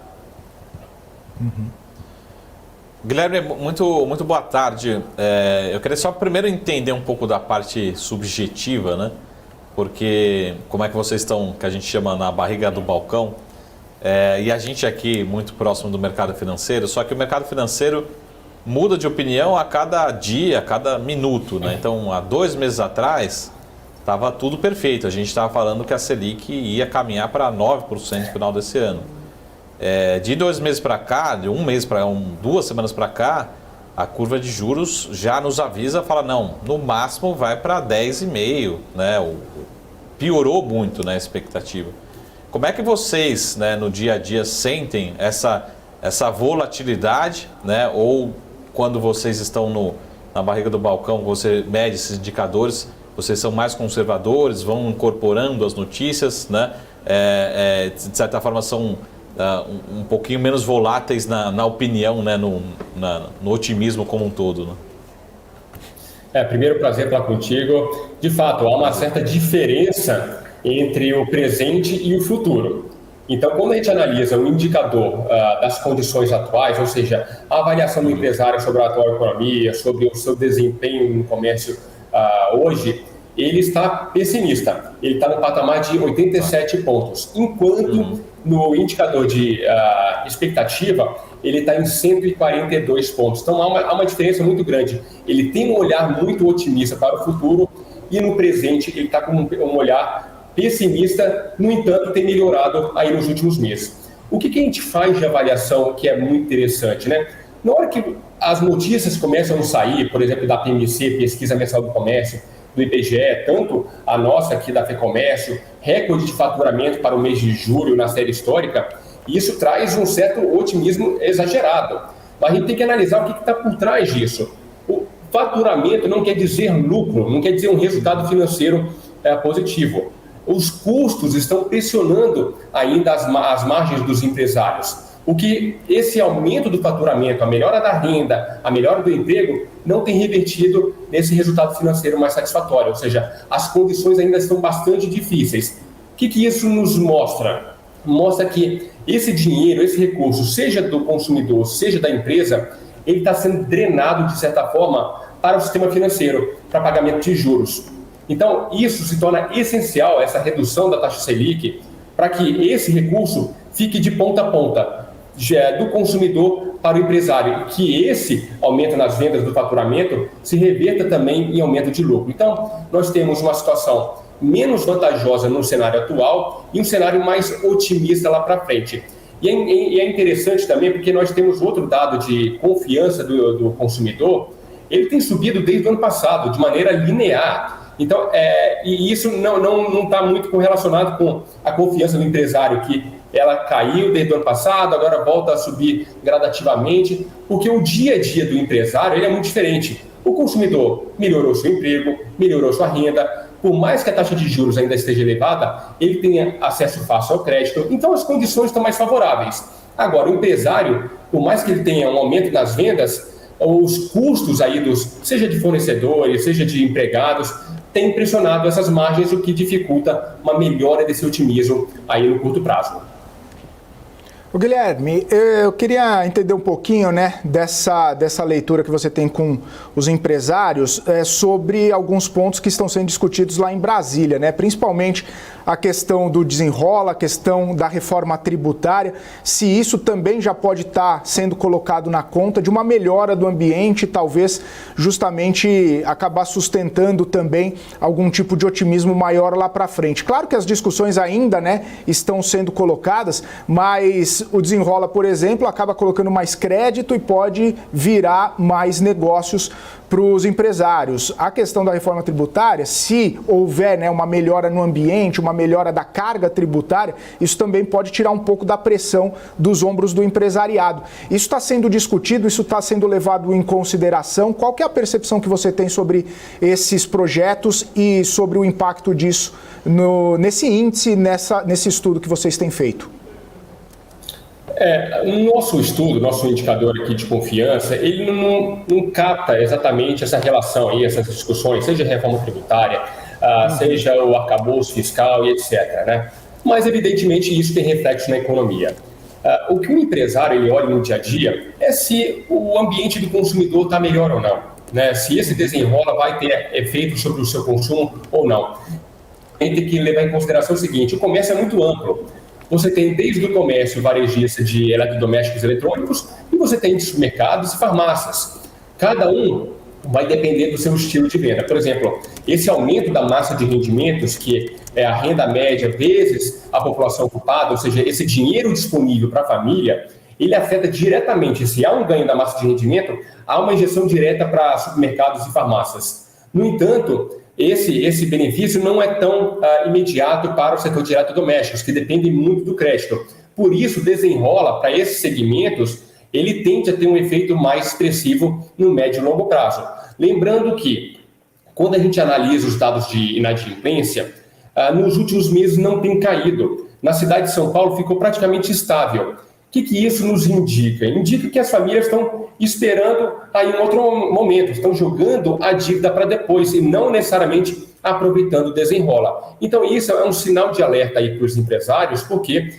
Guilherme, muito boa tarde. Eu queria só primeiro entender um pouco da parte subjetiva, né? Porque como é que vocês estão, que a gente chama na barriga do balcão, e a gente aqui muito próximo do mercado financeiro, só que o mercado financeiro muda de opinião a cada dia, a cada minuto, né? Então, há 2 meses atrás, estava tudo perfeito. A gente estava falando que a Selic ia caminhar para 9% no final desse ano. De 2 meses para cá, de 1 mês para 2 semanas para cá, a curva de juros já nos avisa, fala não, no máximo vai para 10,5%, né? Piorou muito, né, a expectativa. Como é que vocês, né, no dia a dia sentem essa volatilidade, né? Ou quando vocês estão na barriga do balcão, você mede esses indicadores, vocês são mais conservadores, vão incorporando as notícias, né? De certa forma são um pouquinho menos voláteis na opinião, né, no otimismo como um todo, né? Primeiro, prazer falar contigo. De fato, há uma certa diferença entre o presente e o futuro. Então, quando a gente analisa o indicador das condições atuais, ou seja, a avaliação do empresário sobre a atual economia, sobre o seu desempenho no comércio hoje, ele está pessimista. Ele está no patamar de 87 pontos, enquanto no indicador de expectativa, ele está em 142 pontos. Então, há uma diferença muito grande. Ele tem um olhar muito otimista para o futuro e no presente ele está com um olhar pessimista, no entanto, tem melhorado aí nos últimos meses. O que a gente faz de avaliação que é muito interessante, né? Na hora que as notícias começam a sair, por exemplo, da PMC, Pesquisa Mensal do Comércio, do IBGE, tanto a nossa aqui da FEComércio, recorde de faturamento para o mês de julho na série histórica, isso traz um certo otimismo exagerado. Mas a gente tem que analisar o que está por trás disso. O faturamento não quer dizer lucro, não quer dizer um resultado financeiro positivo. Os custos estão pressionando ainda as margens dos empresários. O que esse aumento do faturamento, a melhora da renda, a melhora do emprego, não tem revertido nesse resultado financeiro mais satisfatório. Ou seja, as condições ainda estão bastante difíceis. O que isso nos mostra? Mostra que esse dinheiro, esse recurso, seja do consumidor, seja da empresa, ele está sendo drenado, de certa forma, para o sistema financeiro, para pagamento de juros. Então, isso se torna essencial, essa redução da taxa Selic, para que esse recurso fique de ponta a ponta, do consumidor para o empresário, e que esse aumento nas vendas do faturamento se reverta também em aumento de lucro. Então, nós temos uma situação menos vantajosa no cenário atual e um cenário mais otimista lá para frente. E é interessante também porque nós temos outro dado de confiança do consumidor, ele tem subido desde o ano passado, de maneira linear. Então, e isso não está muito correlacionado com a confiança do empresário, que ela caiu desde o ano passado, agora volta a subir gradativamente, porque o dia a dia do empresário ele é muito diferente. O consumidor melhorou seu emprego, melhorou sua renda, por mais que a taxa de juros ainda esteja elevada, ele tenha acesso fácil ao crédito, então as condições estão mais favoráveis. Agora, o empresário, por mais que ele tenha um aumento nas vendas, os custos aí seja de fornecedores, seja de empregados, tem pressionado essas margens, o que dificulta uma melhora desse otimismo aí no curto prazo. O Guilherme, eu queria entender um pouquinho, né, dessa leitura que você tem com os empresários sobre alguns pontos que estão sendo discutidos lá em Brasília, né, principalmente a questão do desenrola, a questão da reforma tributária, se isso também já pode estar sendo colocado na conta de uma melhora do ambiente, talvez justamente acabar sustentando também algum tipo de otimismo maior lá para frente. Claro que as discussões ainda, né, estão sendo colocadas, mas o desenrola, por exemplo, acaba colocando mais crédito e pode virar mais negócios para os empresários. A questão da reforma tributária, se houver, né, uma melhora no ambiente, uma melhora da carga tributária, isso também pode tirar um pouco da pressão dos ombros do empresariado. Isso está sendo discutido, isso está sendo levado em consideração. Qual que é a percepção que você tem sobre esses projetos e sobre o impacto disso nesse índice, nesse estudo que vocês têm feito? Nosso estudo, nosso indicador aqui de confiança, ele não capta exatamente essa relação aí, essas discussões, seja reforma tributária, seja o arcabouço fiscal e etc., né? Mas, evidentemente, isso tem reflexo na economia. O que o empresário ele olha no dia a dia é se o ambiente do consumidor está melhor ou não, né? Se esse desenrola vai ter efeito sobre o seu consumo ou não. A gente tem que levar em consideração o seguinte: o comércio é muito amplo. Você tem desde o comércio varejista de eletrodomésticos eletrônicos e você tem supermercados e farmácias. Cada um vai depender do seu estilo de venda. Por exemplo, esse aumento da massa de rendimentos, que é a renda média vezes a população ocupada, ou seja, esse dinheiro disponível para a família, ele afeta diretamente. Se há um ganho da massa de rendimento, há uma injeção direta para supermercados e farmácias. No entanto, esse benefício não é tão imediato para o setor de eletrodomésticos, que depende muito do crédito. Por isso, desenrola para esses segmentos, ele tende a ter um efeito mais expressivo no médio e longo prazo. Lembrando que, quando a gente analisa os dados de inadimplência, nos últimos meses não tem caído. Na cidade de São Paulo ficou praticamente estável. O que isso nos indica? Indica que as famílias estão esperando aí um outro momento, estão jogando a dívida para depois e não necessariamente aproveitando o desenrola. Então isso é um sinal de alerta aí para os empresários, porque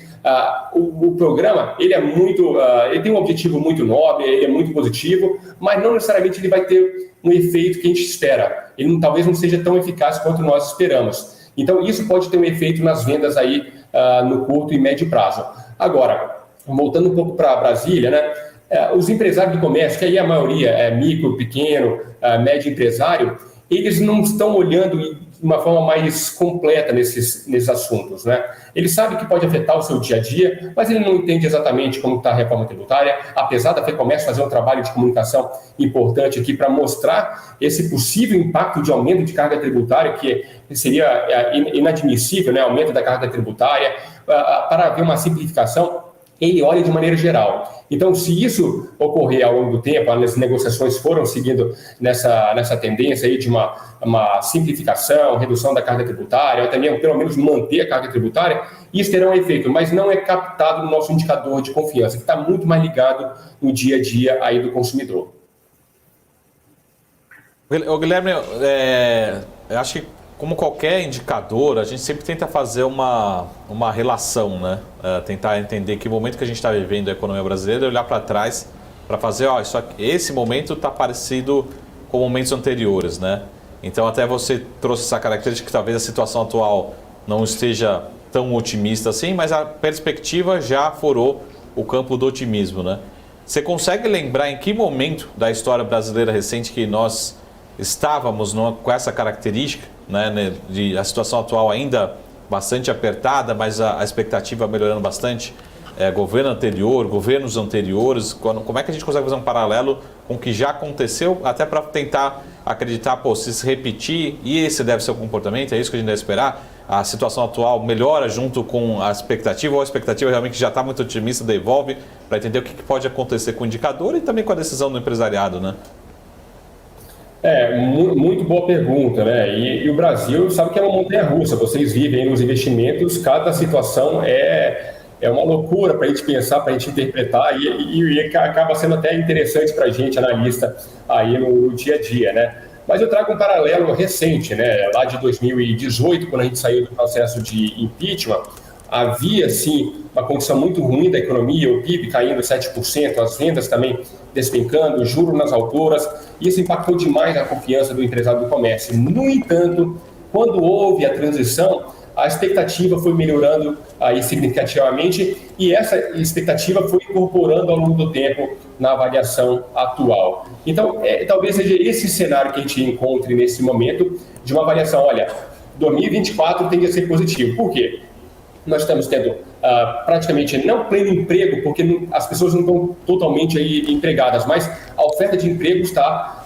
O programa, ele é muito, ele tem um objetivo muito nobre, ele é muito positivo, mas não necessariamente ele vai ter um efeito que a gente espera. Ele talvez não seja tão eficaz quanto nós esperamos. Então, isso pode ter um efeito nas vendas aí no curto e médio prazo. Agora, voltando um pouco para Brasília, né? Os empresários de comércio, que aí a maioria é micro, pequeno, médio empresário, eles não estão olhando de uma forma mais completa nesses assuntos, né? Ele sabe que pode afetar o seu dia a dia, mas ele não entende exatamente como está a reforma tributária, apesar da FEComércio fazer um trabalho de comunicação importante aqui para mostrar esse possível impacto de aumento de carga tributária, que seria inadmissível, né? Aumento da carga tributária, para haver uma simplificação. Ele olha de maneira geral. Então, se isso ocorrer ao longo do tempo, as negociações foram seguindo nessa tendência aí de uma simplificação, redução da carga tributária, ou também, pelo menos, manter a carga tributária, isso terá um efeito, mas não é captado no nosso indicador de confiança, que está muito mais ligado no dia a dia aí do consumidor. Guilherme, eu acho que, como qualquer indicador, a gente sempre tenta fazer uma relação, né? Tentar entender que momento que a gente está vivendo a economia brasileira, olhar para trás para fazer, esse momento está parecido com momentos anteriores, né? Então, até você trouxe essa característica que talvez a situação atual não esteja tão otimista assim, mas a perspectiva já furou o campo do otimismo, né? Você consegue lembrar em que momento da história brasileira recente que nós estávamos com essa característica, né, de a situação atual ainda bastante apertada, mas a expectativa melhorando bastante? Governo anterior, governos anteriores, como é que a gente consegue fazer um paralelo com o que já aconteceu, até para tentar acreditar, se repetir, e esse deve ser o comportamento, é isso que a gente deve esperar? A situação atual melhora junto com a expectativa, ou a expectativa realmente já está muito otimista, devolve, para entender o que pode acontecer com o indicador e também com a decisão do empresariado, né? Muito boa pergunta, né? E o Brasil sabe que é uma montanha-russa. Vocês vivem nos investimentos, cada situação é uma loucura para a gente pensar, para a gente interpretar, e acaba sendo até interessante para a gente, analista, aí no dia a dia, né? Mas eu trago um paralelo recente, né? Lá de 2018, quando a gente saiu do processo de impeachment, havia, sim, uma condição muito ruim da economia, o PIB caindo 7%, as vendas também despencando, juros nas alturas. Isso impactou demais a confiança do empresário do comércio. No entanto, quando houve a transição, a expectativa foi melhorando aí significativamente, e essa expectativa foi incorporando ao longo do tempo na avaliação atual. Então, talvez seja esse cenário que a gente encontre nesse momento, de uma avaliação, olha, 2024 tende a ser positivo. Por quê? Nós estamos tendo praticamente não pleno emprego, porque as pessoas não estão totalmente aí empregadas, mas a oferta de emprego está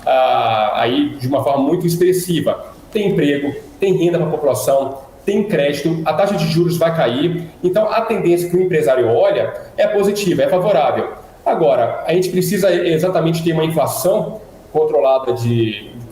aí de uma forma muito expressiva. Tem emprego, tem renda para a população, tem crédito, a taxa de juros vai cair, então a tendência que o empresário olha é positiva, é favorável. Agora, a gente precisa exatamente ter uma inflação controlada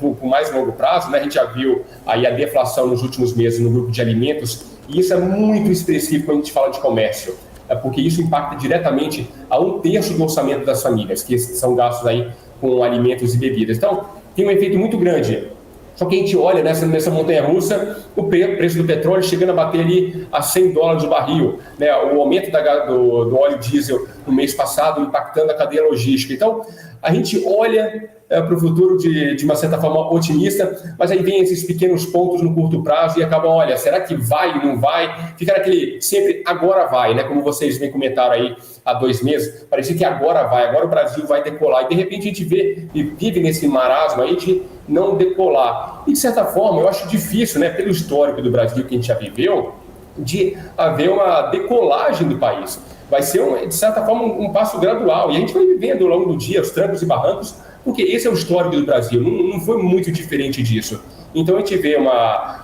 por mais longo prazo, né? A gente já viu aí a deflação nos últimos meses no grupo de alimentos, e isso é muito expressivo quando a gente fala de comércio, porque isso impacta diretamente a 1/3 do orçamento das famílias, que são gastos aí com alimentos e bebidas. Então, tem um efeito muito grande. Só que a gente olha nessa montanha-russa, o preço do petróleo chegando a bater ali a $100 o barril, né? O aumento do óleo diesel no mês passado impactando a cadeia logística. Então, a gente olha para o futuro de uma certa forma otimista, mas aí vem esses pequenos pontos no curto prazo e acabam, olha, será que vai ou não vai? Fica naquele sempre agora vai, né? Como vocês bem comentaram aí há 2 meses, parecia que agora vai, agora o Brasil vai decolar. E de repente a gente vive nesse marasmo aí de não decolar. E de certa forma eu acho difícil, né, pelo histórico do Brasil que a gente já viveu, de haver uma decolagem do país. Vai ser, de certa forma, um passo gradual. E a gente vai vivendo ao longo do dia os trancos e barrancos, porque esse é o histórico do Brasil, não foi muito diferente disso. Então a gente vê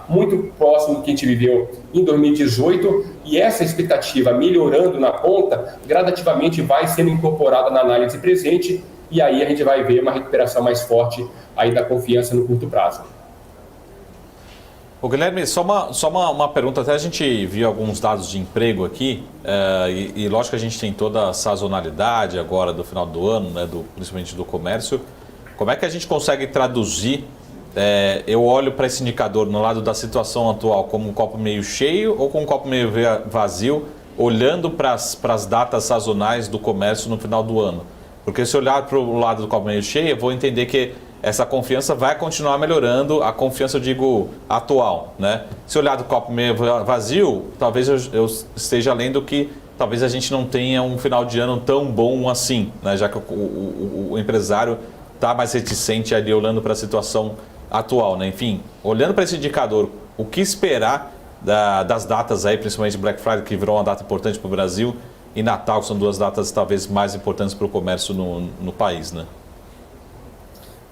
muito próximo do que a gente viveu em 2018, e essa expectativa melhorando na ponta, gradativamente vai sendo incorporada na análise presente, e aí a gente vai ver uma recuperação mais forte aí da confiança no curto prazo. Ô Guilherme, só uma pergunta, até a gente viu alguns dados de emprego aqui, e lógico que a gente tem toda a sazonalidade agora do final do ano, né, principalmente do comércio. Como é que a gente consegue traduzir, eu olho para esse indicador no lado da situação atual como um copo meio cheio ou com um copo meio vazio, olhando para as datas sazonais do comércio no final do ano? Porque se olhar para o lado do copo meio cheio, eu vou entender que essa confiança vai continuar melhorando, a confiança, eu digo, atual, né? Se olhar do copo meio vazio, talvez eu esteja lendo que talvez a gente não tenha um final de ano tão bom assim, né? Já que o empresário está mais reticente ali olhando para a situação atual, né? Enfim, olhando para esse indicador, o que esperar das datas aí, principalmente Black Friday, que virou uma data importante para o Brasil, e Natal, que são duas datas talvez mais importantes para o comércio no país, né?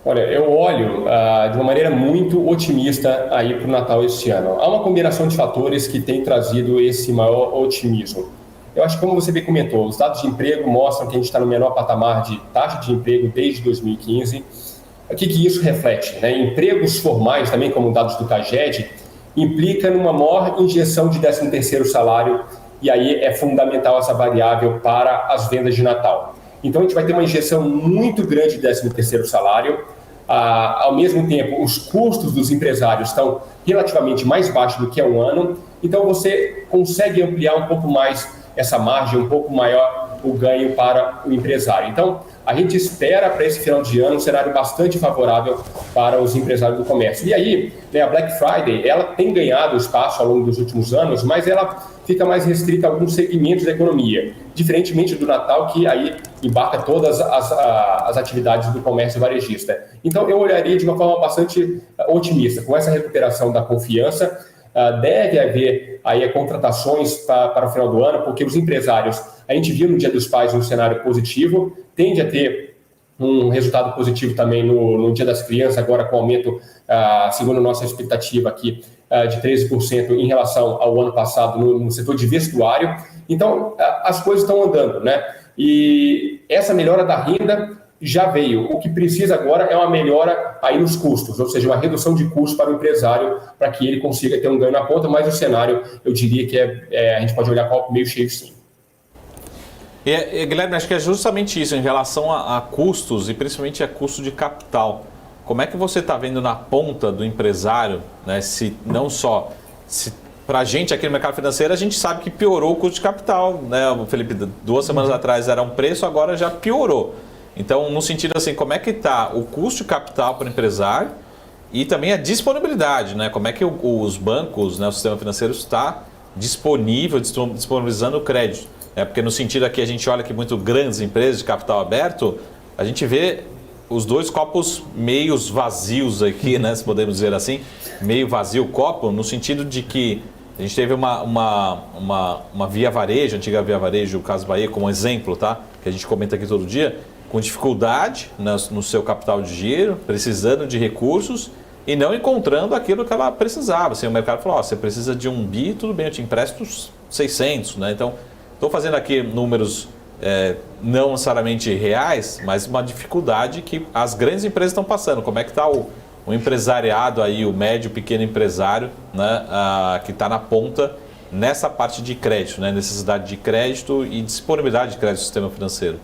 Olha, eu olho de uma maneira muito otimista aí para o Natal este ano. Há uma combinação de fatores que tem trazido esse maior otimismo. Eu acho que, como você bem comentou, os dados de emprego mostram que a gente está no menor patamar de taxa de emprego desde 2015. O que isso reflete, né? Empregos formais, também como dados do CAGED, implica numa maior injeção de 13º salário, e aí é fundamental essa variável para as vendas de Natal. Então, a gente vai ter uma injeção muito grande de 13º salário. Ao mesmo tempo, os custos dos empresários estão relativamente mais baixos do que há um ano. Então, você consegue ampliar um pouco mais essa margem, um pouco maior o ganho para o empresário. Então, a gente espera para esse final de ano um cenário bastante favorável para os empresários do comércio. E aí, né, a Black Friday, ela tem ganhado espaço ao longo dos últimos anos, mas ela fica mais restrita a alguns segmentos da economia, diferentemente do Natal, que aí embarca todas as atividades do comércio varejista. Então, eu olharia de uma forma bastante otimista. Com essa recuperação da confiança, deve haver aí contratações para o final do ano, porque os empresários, a gente viu no Dia dos Pais um cenário positivo, tende a ter um resultado positivo também no Dia das Crianças, agora com aumento, segundo a nossa expectativa aqui, de 13% em relação ao ano passado no setor de vestuário. Então, as coisas estão andando, né? E essa melhora da renda já veio. O que precisa agora é uma melhora aí nos custos, ou seja, uma redução de custos para o empresário, para que ele consiga ter um ganho na ponta, mas o cenário, eu diria que a gente pode olhar copo meio cheio, sim. Guilherme, acho que é justamente isso, em relação a custos e principalmente a custo de capital. Como é que você está vendo na ponta do empresário, né, se não só... Para a gente aqui no mercado financeiro, a gente sabe que piorou o custo de capital, né, Felipe? 2 semanas atrás era um preço, agora já piorou. Então, no sentido assim, como é que está o custo de capital para o empresário e também a disponibilidade, né? Como é que os bancos, né, o sistema financeiro está disponível, disponibilizando o crédito? Porque no sentido aqui, a gente olha que muito grandes empresas de capital aberto, a gente vê os dois copos meios vazios aqui, né, se podemos dizer assim, meio vazio o copo, no sentido de que a gente teve uma Via Varejo, antiga Via Varejo, o Casas Bahia, como exemplo, tá? Que a gente comenta aqui todo dia, com dificuldade no seu capital de giro, precisando de recursos e não encontrando aquilo que ela precisava. Assim, o mercado falou, você precisa de 1 bi, tudo bem, eu te empresto 600, né? Então, estou fazendo aqui números não necessariamente reais, mas uma dificuldade que as grandes empresas estão passando. Como é que está o empresariado aí, o médio, pequeno empresário, né, que está na ponta nessa parte de crédito, né, necessidade de crédito e disponibilidade de crédito no sistema financeiro?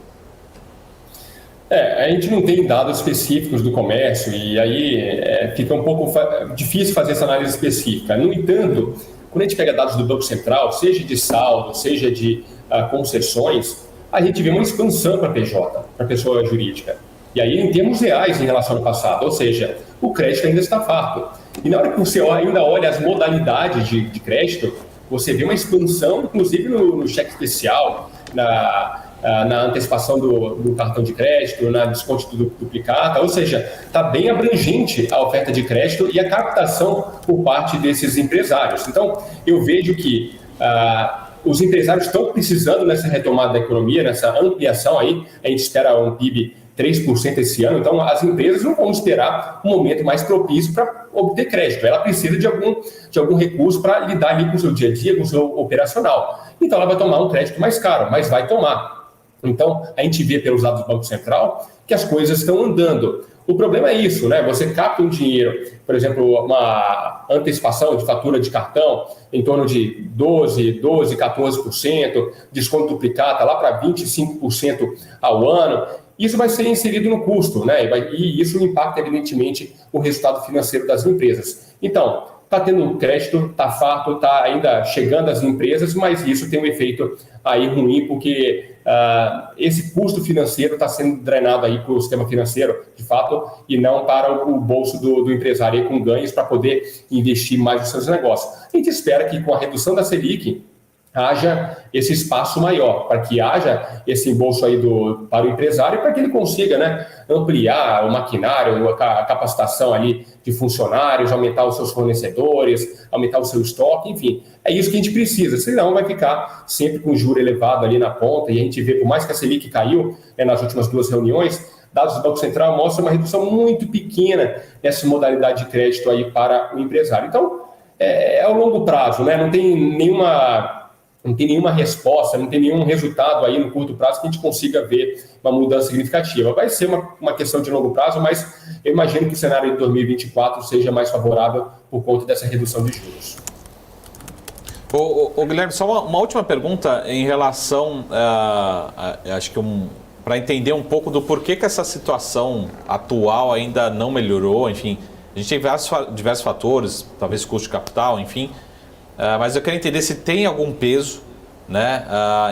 A gente não tem dados específicos do comércio e aí fica um pouco difícil fazer essa análise específica. No entanto, quando a gente pega dados do Banco Central, seja de saldo, seja de concessões, a gente vê uma expansão para PJ, para pessoa jurídica. E aí, em termos reais em relação ao passado, ou seja, o crédito ainda está farto. E na hora que você ainda olha as modalidades de crédito, você vê uma expansão, inclusive no cheque especial, na antecipação do cartão de crédito, na desconto do duplicata, ou seja, está bem abrangente a oferta de crédito e a captação por parte desses empresários. Então, eu vejo que os empresários estão precisando nessa retomada da economia, nessa ampliação aí, a gente espera um PIB 3% esse ano, então as empresas não vão esperar um momento mais propício para obter crédito, ela precisa de algum recurso para lidar ali com o seu dia a dia, com o seu operacional. Então ela vai tomar um crédito mais caro, mas vai tomar. Então a gente vê pelos dados do Banco Central que as coisas estão andando. O problema é isso, né? Você capta um dinheiro, por exemplo, uma antecipação de fatura de cartão em torno de 12%, 14%, desconto duplicata lá para 25% ao ano. Isso vai ser inserido no custo, né? E isso impacta, evidentemente, o resultado financeiro das empresas. Então, está tendo crédito, está farto, está ainda chegando às empresas, mas isso tem um efeito aí ruim, porque esse custo financeiro está sendo drenado aí para o sistema financeiro, de fato, e não para o bolso do empresário aí, com ganhos para poder investir mais nos seus negócios. A gente espera que com a redução da Selic haja esse espaço maior, para que haja esse embolso aí para o empresário, para que ele consiga, né, ampliar o maquinário, a capacitação ali de funcionários, aumentar os seus fornecedores, aumentar o seu estoque, enfim. É isso que a gente precisa, senão vai ficar sempre com o juro elevado ali na ponta, e a gente vê, por mais que a Selic caiu, né, nas últimas 2 reuniões, dados do Banco Central mostram uma redução muito pequena nessa modalidade de crédito aí para o empresário. Então, é ao longo prazo, né, não tem nenhuma resposta, não tem nenhum resultado aí no curto prazo que a gente consiga ver uma mudança significativa. Vai ser uma questão de longo prazo, mas eu imagino que o cenário de 2024 seja mais favorável por conta dessa redução de juros. Ô Guilherme, só uma última pergunta em relação, acho que para entender um pouco do porquê que essa situação atual ainda não melhorou, enfim, a gente tem diversos fatores, talvez custo de capital, enfim, mas eu quero entender se tem algum peso, né,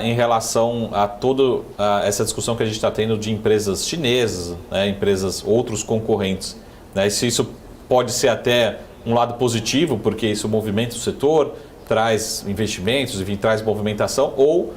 em relação a toda essa discussão que a gente está tendo de empresas chinesas, né, outros concorrentes, né, se isso pode ser até um lado positivo, porque isso movimenta o setor, traz investimentos, enfim, traz movimentação, ou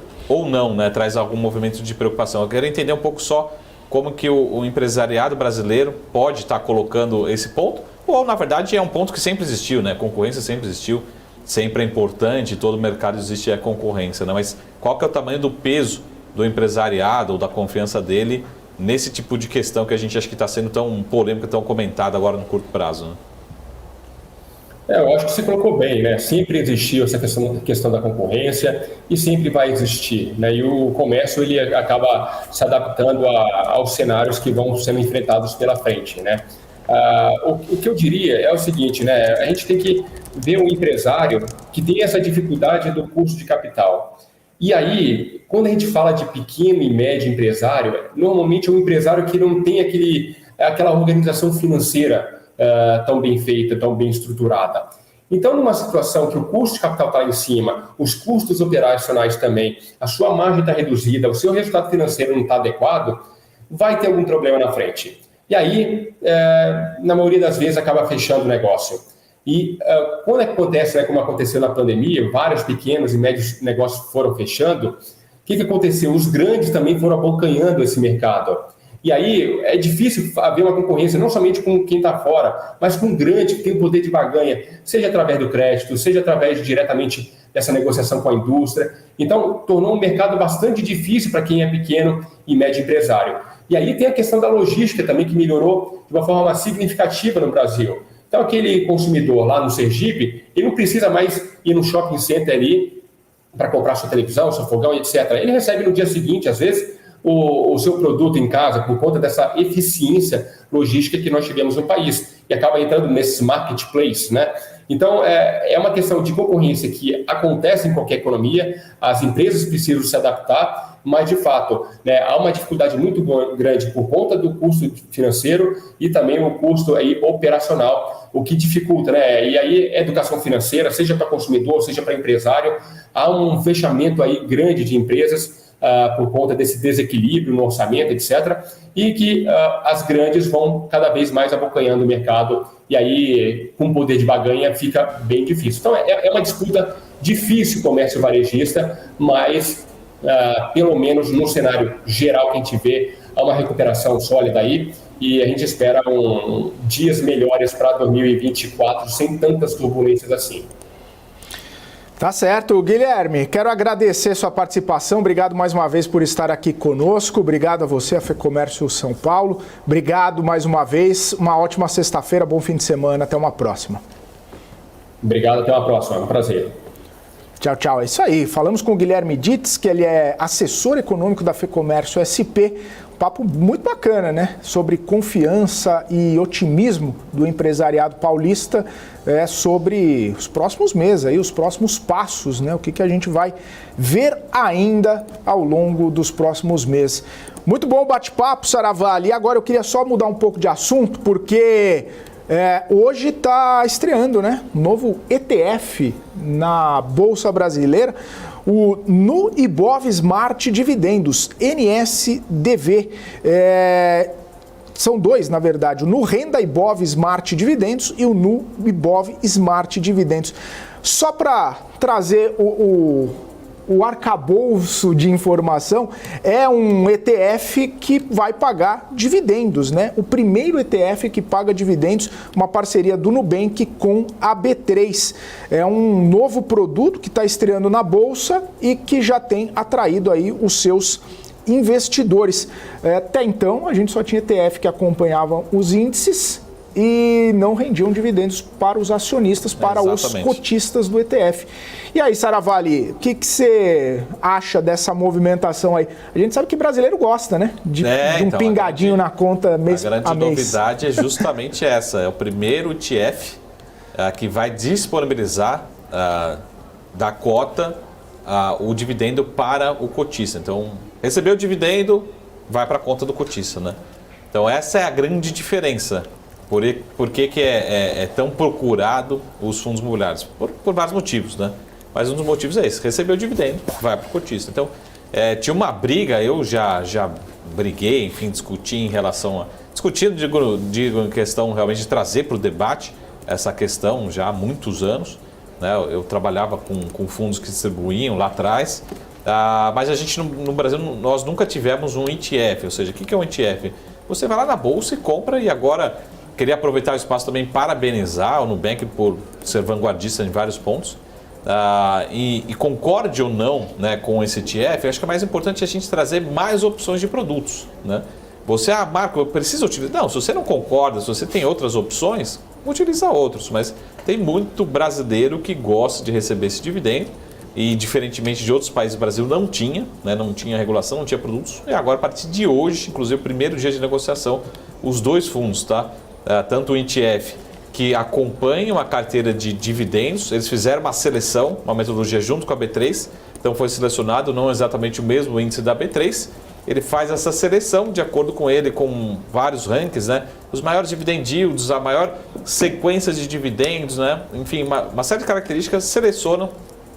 não, né, traz algum movimento de preocupação. Eu quero entender um pouco só como que o empresariado brasileiro pode estar colocando esse ponto, ou na verdade é um ponto que sempre existiu, né, concorrência sempre existiu, sempre é importante, todo mercado existe a concorrência, né? Mas qual que é o tamanho do peso do empresariado ou da confiança dele nesse tipo de questão que a gente acha que está sendo tão polêmica, tão comentada agora no curto prazo, né? Eu acho que você colocou bem, né? Sempre existiu essa questão da concorrência e sempre vai existir, né? E o comércio ele acaba se adaptando aos cenários que vão sendo enfrentados pela frente, né? O que eu diria é o seguinte, né? A gente tem que ver um empresário que tem essa dificuldade do custo de capital. E aí, quando a gente fala de pequeno e médio empresário, normalmente é um empresário que não tem aquela organização financeira tão bem feita, tão bem estruturada. Então, numa situação que o custo de capital está lá em cima, os custos operacionais também, a sua margem está reduzida, o seu resultado financeiro não está adequado, vai ter algum problema na frente. E aí, na maioria das vezes, acaba fechando o negócio. E quando acontece, né, como aconteceu na pandemia, vários pequenos e médios negócios foram fechando, o que aconteceu? Os grandes também foram abocanhando esse mercado. E aí é difícil haver uma concorrência, não somente com quem está fora, mas com o grande, que tem o poder de barganha, seja através do crédito, seja através diretamente dessa negociação com a indústria. Então, tornou um mercado bastante difícil para quem é pequeno e médio empresário. E aí tem a questão da logística também, que melhorou de uma forma significativa no Brasil. Então, aquele consumidor lá no Sergipe, ele não precisa mais ir no shopping center ali para comprar sua televisão, seu fogão, etc. Ele recebe no dia seguinte, às vezes, o seu produto em casa, por conta dessa eficiência logística que nós tivemos no país. E acaba entrando nesses marketplaces, né? Então, é uma questão de concorrência que acontece em qualquer economia, as empresas precisam se adaptar, mas, de fato, né, há uma dificuldade muito grande por conta do custo financeiro e também o custo aí operacional, o que dificulta, né? E aí, educação financeira, seja para consumidor, seja para empresário, há um fechamento aí grande de empresas por conta desse desequilíbrio no orçamento, etc., e que as grandes vão cada vez mais abocanhando o mercado, e aí, com o poder de barganha, fica bem difícil. Então, é uma disputa difícil, comércio varejista, mas, pelo menos no cenário geral que a gente vê, há uma recuperação sólida aí, e a gente espera dias melhores para 2024, sem tantas turbulências assim. Tá certo. Guilherme, quero agradecer sua participação. Obrigado mais uma vez por estar aqui conosco. Obrigado a você, a FEComércio São Paulo. Obrigado mais uma vez. Uma ótima sexta-feira, bom fim de semana. Até uma próxima. Obrigado, até uma próxima. É um prazer. Tchau, tchau. É isso aí. Falamos com o Guilherme Ditz, que ele é assessor econômico da FEComércio SP. Papo muito bacana, né? Sobre confiança e otimismo do empresariado paulista, sobre os próximos meses, aí, os próximos passos, né? O que a gente vai ver ainda ao longo dos próximos meses. Muito bom o bate-papo, Saravali. E agora eu queria só mudar um pouco de assunto, porque Hoje está estreando, né? Um novo ETF na Bolsa Brasileira, o Nu Ibov Smart Dividendos, NSDV. São dois, na verdade, o Nu Renda Ibov Smart Dividendos e o Nu Ibov Smart Dividendos. Só para trazer o arcabouço de informação, é um ETF que vai pagar dividendos, né? O primeiro ETF que paga dividendos, uma parceria do Nubank com a B3. É um novo produto que está estreando na Bolsa e que já tem atraído aí os seus investidores. Até então, a gente só tinha ETF que acompanhavam os índices e não rendiam dividendos para os acionistas, para os cotistas do ETF. E aí, Saravalli, o que você acha dessa movimentação aí? A gente sabe que brasileiro gosta, né? De um pingadinho na conta mês a mês. A grande novidade é justamente essa. É o primeiro ETF que vai disponibilizar da cota o dividendo para o cotista. Então, recebeu o dividendo, vai para a conta do cotista, né? Então, essa é a grande diferença. Por que é tão procurado os fundos imobiliários? Por vários motivos, né? Mas um dos motivos é esse: recebeu o dividendo, vai para o cotista. Então, tinha uma briga, eu já briguei, enfim, discuti em relação a... Discutindo, digo em questão realmente de trazer para o debate essa questão já há muitos anos, né? Eu trabalhava com fundos que distribuíam lá atrás, mas a gente no Brasil, nós nunca tivemos um ETF. Ou seja, o que é um ETF? Você vai lá na bolsa e compra. E agora, queria aproveitar o espaço também para parabenizar o Nubank por ser vanguardista em vários pontos. E concorde ou não, né, com esse ETF, acho que é mais importante a gente trazer mais opções de produtos, né? Você, Marco, eu preciso utilizar... Não, se você não concorda, se você tem outras opções, utiliza outros. Mas tem muito brasileiro que gosta de receber esse dividendo e, diferentemente de outros países, o Brasil não tinha, né, não tinha regulação, não tinha produtos. E agora, a partir de hoje, inclusive o primeiro dia de negociação, os dois fundos, tá? Tanto o ETF, que acompanham a carteira de dividendos, eles fizeram uma seleção, uma metodologia junto com a B3, então foi selecionado não exatamente o mesmo índice da B3, ele faz essa seleção de acordo com ele, com vários rankings, né? Os maiores dividend yields, a maior sequência de dividendos, né? Enfim, uma série de características selecionam,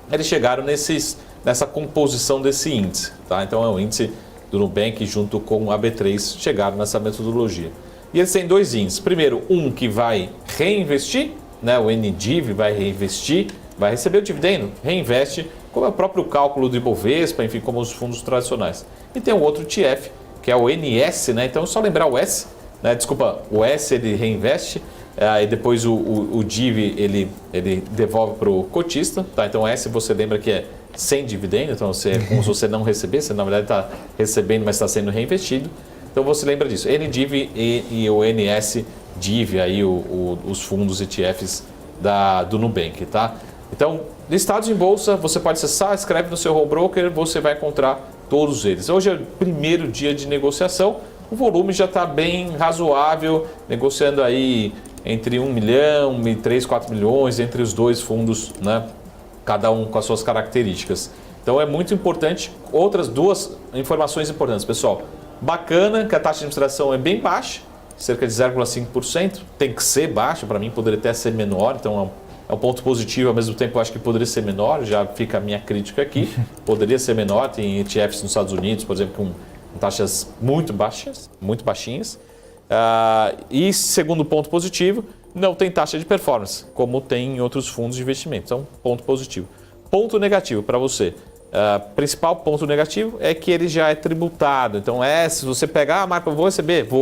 eles chegaram nessa composição desse índice, tá? Então é o índice do Nubank junto com a B3 chegaram nessa metodologia. E eles têm dois índices. Primeiro, um que vai reinvestir, né? O NDIV vai reinvestir, vai receber o dividendo, reinveste, como é o próprio cálculo do Ibovespa, enfim, como os fundos tradicionais. E tem um outro ETF, que é o NS, né? Então é só lembrar o S, né? Desculpa, o S ele reinveste, e depois o DIV ele devolve para o cotista, tá? Então o S você lembra que é sem dividendo, então é como se você não receber, você na verdade está recebendo, mas está sendo reinvestido. Então você lembra disso, NDIV e o NSDIV, aí os fundos ETFs do Nubank, tá? Então, listados em bolsa, você pode acessar, escreve no seu home broker, você vai encontrar todos eles. Hoje é o primeiro dia de negociação, o volume já está bem razoável, negociando aí entre 1 milhão e 3, 4 milhões entre os dois fundos, né? Cada um com as suas características. Então é muito importante. Outras duas informações importantes, pessoal. Bacana que a taxa de administração é bem baixa, cerca de 0,5%. Tem que ser baixa, para mim poderia até ser menor, então é um ponto positivo. Ao mesmo tempo eu acho que poderia ser menor, já fica a minha crítica aqui. Poderia ser menor, tem ETFs nos Estados Unidos, por exemplo, com taxas muito baixas, muito baixinhas. E segundo ponto positivo, não tem taxa de performance, como tem em outros fundos de investimento. Então, ponto positivo. Ponto negativo para você. Principal ponto negativo é que ele já é tributado. Então, se você pegar, Marco, eu vou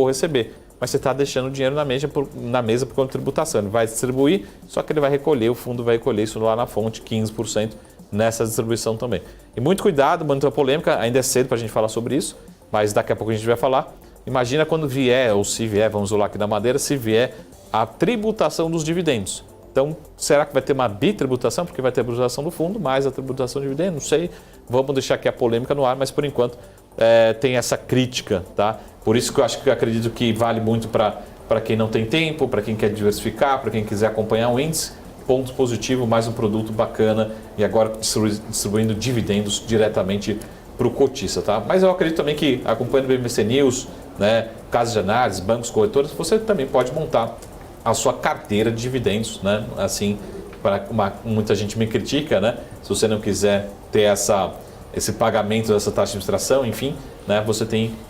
receber. Mas você está deixando o dinheiro na mesa por conta de tributação. Ele vai distribuir, só que ele vai recolher, o fundo vai recolher isso lá na fonte, 15% nessa distribuição também. E muito cuidado, muita polêmica, ainda é cedo para a gente falar sobre isso, mas daqui a pouco a gente vai falar. Imagina quando vier, ou se vier, vamos lá aqui na Madeira, se vier a tributação dos dividendos. Então, será que vai ter uma bitributação? Porque vai ter a tributação do fundo, mais a tributação do dividendo? Não sei. Vamos deixar aqui a polêmica no ar, mas por enquanto tem essa crítica, tá? Por isso que eu acredito que vale muito para quem não tem tempo, para quem quer diversificar, para quem quiser acompanhar um índice. Ponto positivo, mais um produto bacana e agora distribuindo dividendos diretamente para o cotista, tá? Mas eu acredito também que acompanhando o BMC News, né, casas de análise, bancos, corretores, você também pode montar a sua carteira de dividendos, né? Assim, muita gente me critica, né? Se você não quiser ter esse pagamento dessa taxa de administração, enfim, né? Você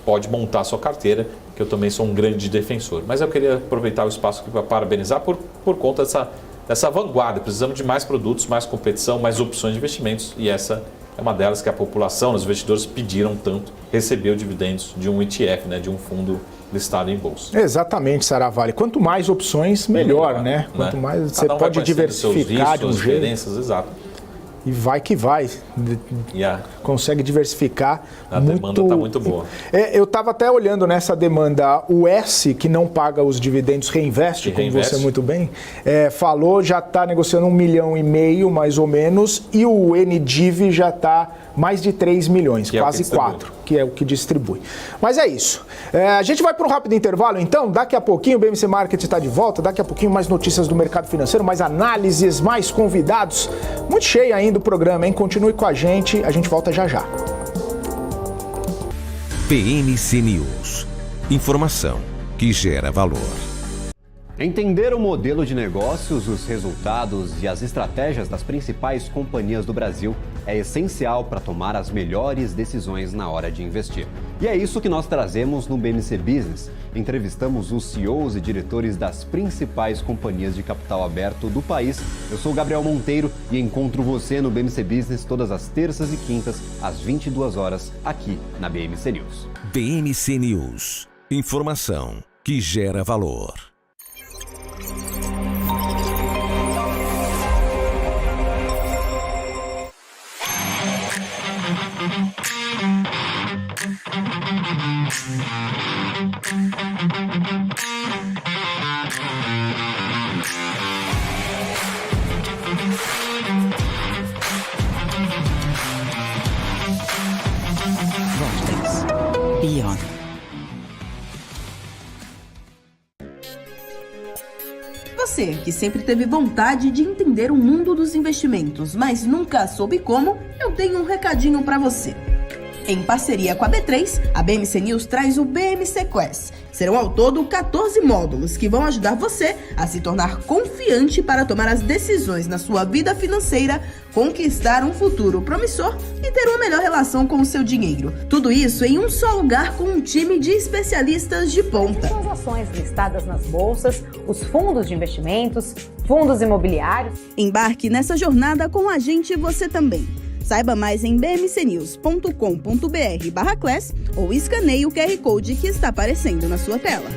pode montar a sua carteira, que eu também sou um grande defensor. Mas eu queria aproveitar o espaço aqui para parabenizar por conta dessa vanguarda. Precisamos de mais produtos, mais competição, mais opções de investimentos, e essa é uma delas que a população, os investidores pediram tanto, receber dividendos de um ETF, né? De um fundo listado em bolsa. Exatamente, Saravalli. Quanto mais opções, melhor, né? Quanto mais você pode diversificar de um jeito. Exato. E vai que vai. Consegue diversificar. A demanda está muito boa. Eu estava até olhando nessa demanda. O S, que não paga os dividendos, reinveste, como você muito bem falou, já está negociando 1,5 milhão, mais ou menos, e o NDIV já está mais de 3 milhões, quase 4, que é o que distribui. Mas é isso. A gente vai para um rápido intervalo, então. Daqui a pouquinho o BMC Market está de volta. Daqui a pouquinho mais notícias do mercado financeiro, mais análises, mais convidados. Muito cheio ainda o programa, hein? Continue com a gente volta já já. BMC News. Informação que gera valor. Entender o modelo de negócios, os resultados e as estratégias das principais companhias do Brasil é essencial para tomar as melhores decisões na hora de investir. E é isso que nós trazemos no BMC Business. Entrevistamos os CEOs e diretores das principais companhias de capital aberto do país. Eu sou o Gabriel Monteiro e encontro você no BMC Business todas as terças e quintas, às 22 horas, aqui na BMC News. BMC News. Informação que gera valor. Beyond. Você que sempre teve vontade de entender o mundo dos investimentos, mas nunca soube como, eu tenho um recadinho para você. Em parceria com a B3, a BMC News traz o BMC Quest. Serão ao todo 14 módulos que vão ajudar você a se tornar confiante para tomar as decisões na sua vida financeira, conquistar um futuro promissor e ter uma melhor relação com o seu dinheiro. Tudo isso em um só lugar com um time de especialistas de ponta. As ações listadas nas bolsas, os fundos de investimentos, fundos imobiliários. Embarque nessa jornada com a gente e você também. Saiba mais em bmcnews.com.br/class ou escaneie o QR Code que está aparecendo na sua tela.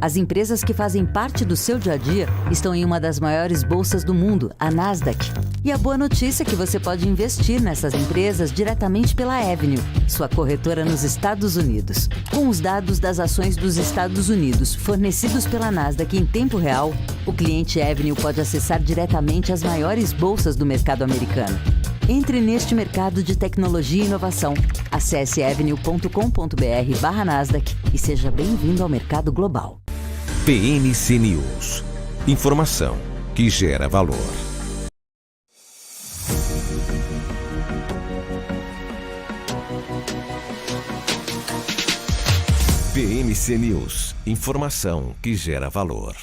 As empresas que fazem parte do seu dia a dia estão em uma das maiores bolsas do mundo, a Nasdaq. E a boa notícia é que você pode investir nessas empresas diretamente pela Avenue, sua corretora nos Estados Unidos. Com os dados das ações dos Estados Unidos fornecidos pela Nasdaq em tempo real, o cliente Avenue pode acessar diretamente as maiores bolsas do mercado americano. Entre neste mercado de tecnologia e inovação. Acesse avenue.com.br/Nasdaq e seja bem-vindo ao mercado global. BMC News. Informação que gera valor. BMC News. Informação que gera valor.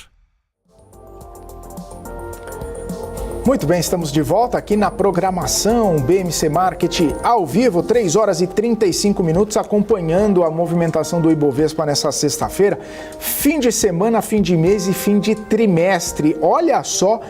Muito bem, estamos de volta aqui na programação BMC Market ao vivo, 3 horas e 35 minutos, acompanhando a movimentação do Ibovespa nessa sexta-feira. Fim de semana, fim de mês e fim de trimestre. Olha só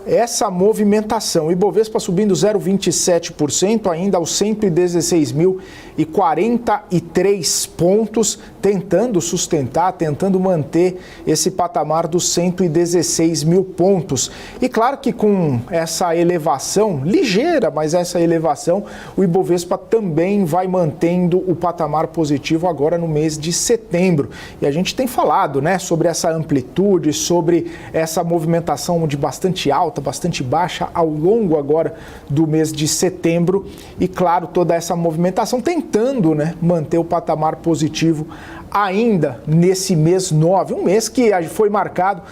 essa movimentação. Ibovespa subindo 0,27%, ainda aos 116.043 pontos, tentando sustentar, tentando manter esse patamar dos 116 mil pontos. E claro que com essa elevação, ligeira, mas essa elevação, o Ibovespa também vai mantendo o patamar positivo agora no mês de setembro. E a gente tem falado, né, sobre essa amplitude, sobre essa movimentação de bastante alta, bastante baixa ao longo agora do mês de setembro e claro, toda essa movimentação tentando, né, manter o patamar positivo ainda nesse mês 9, um mês que foi marcado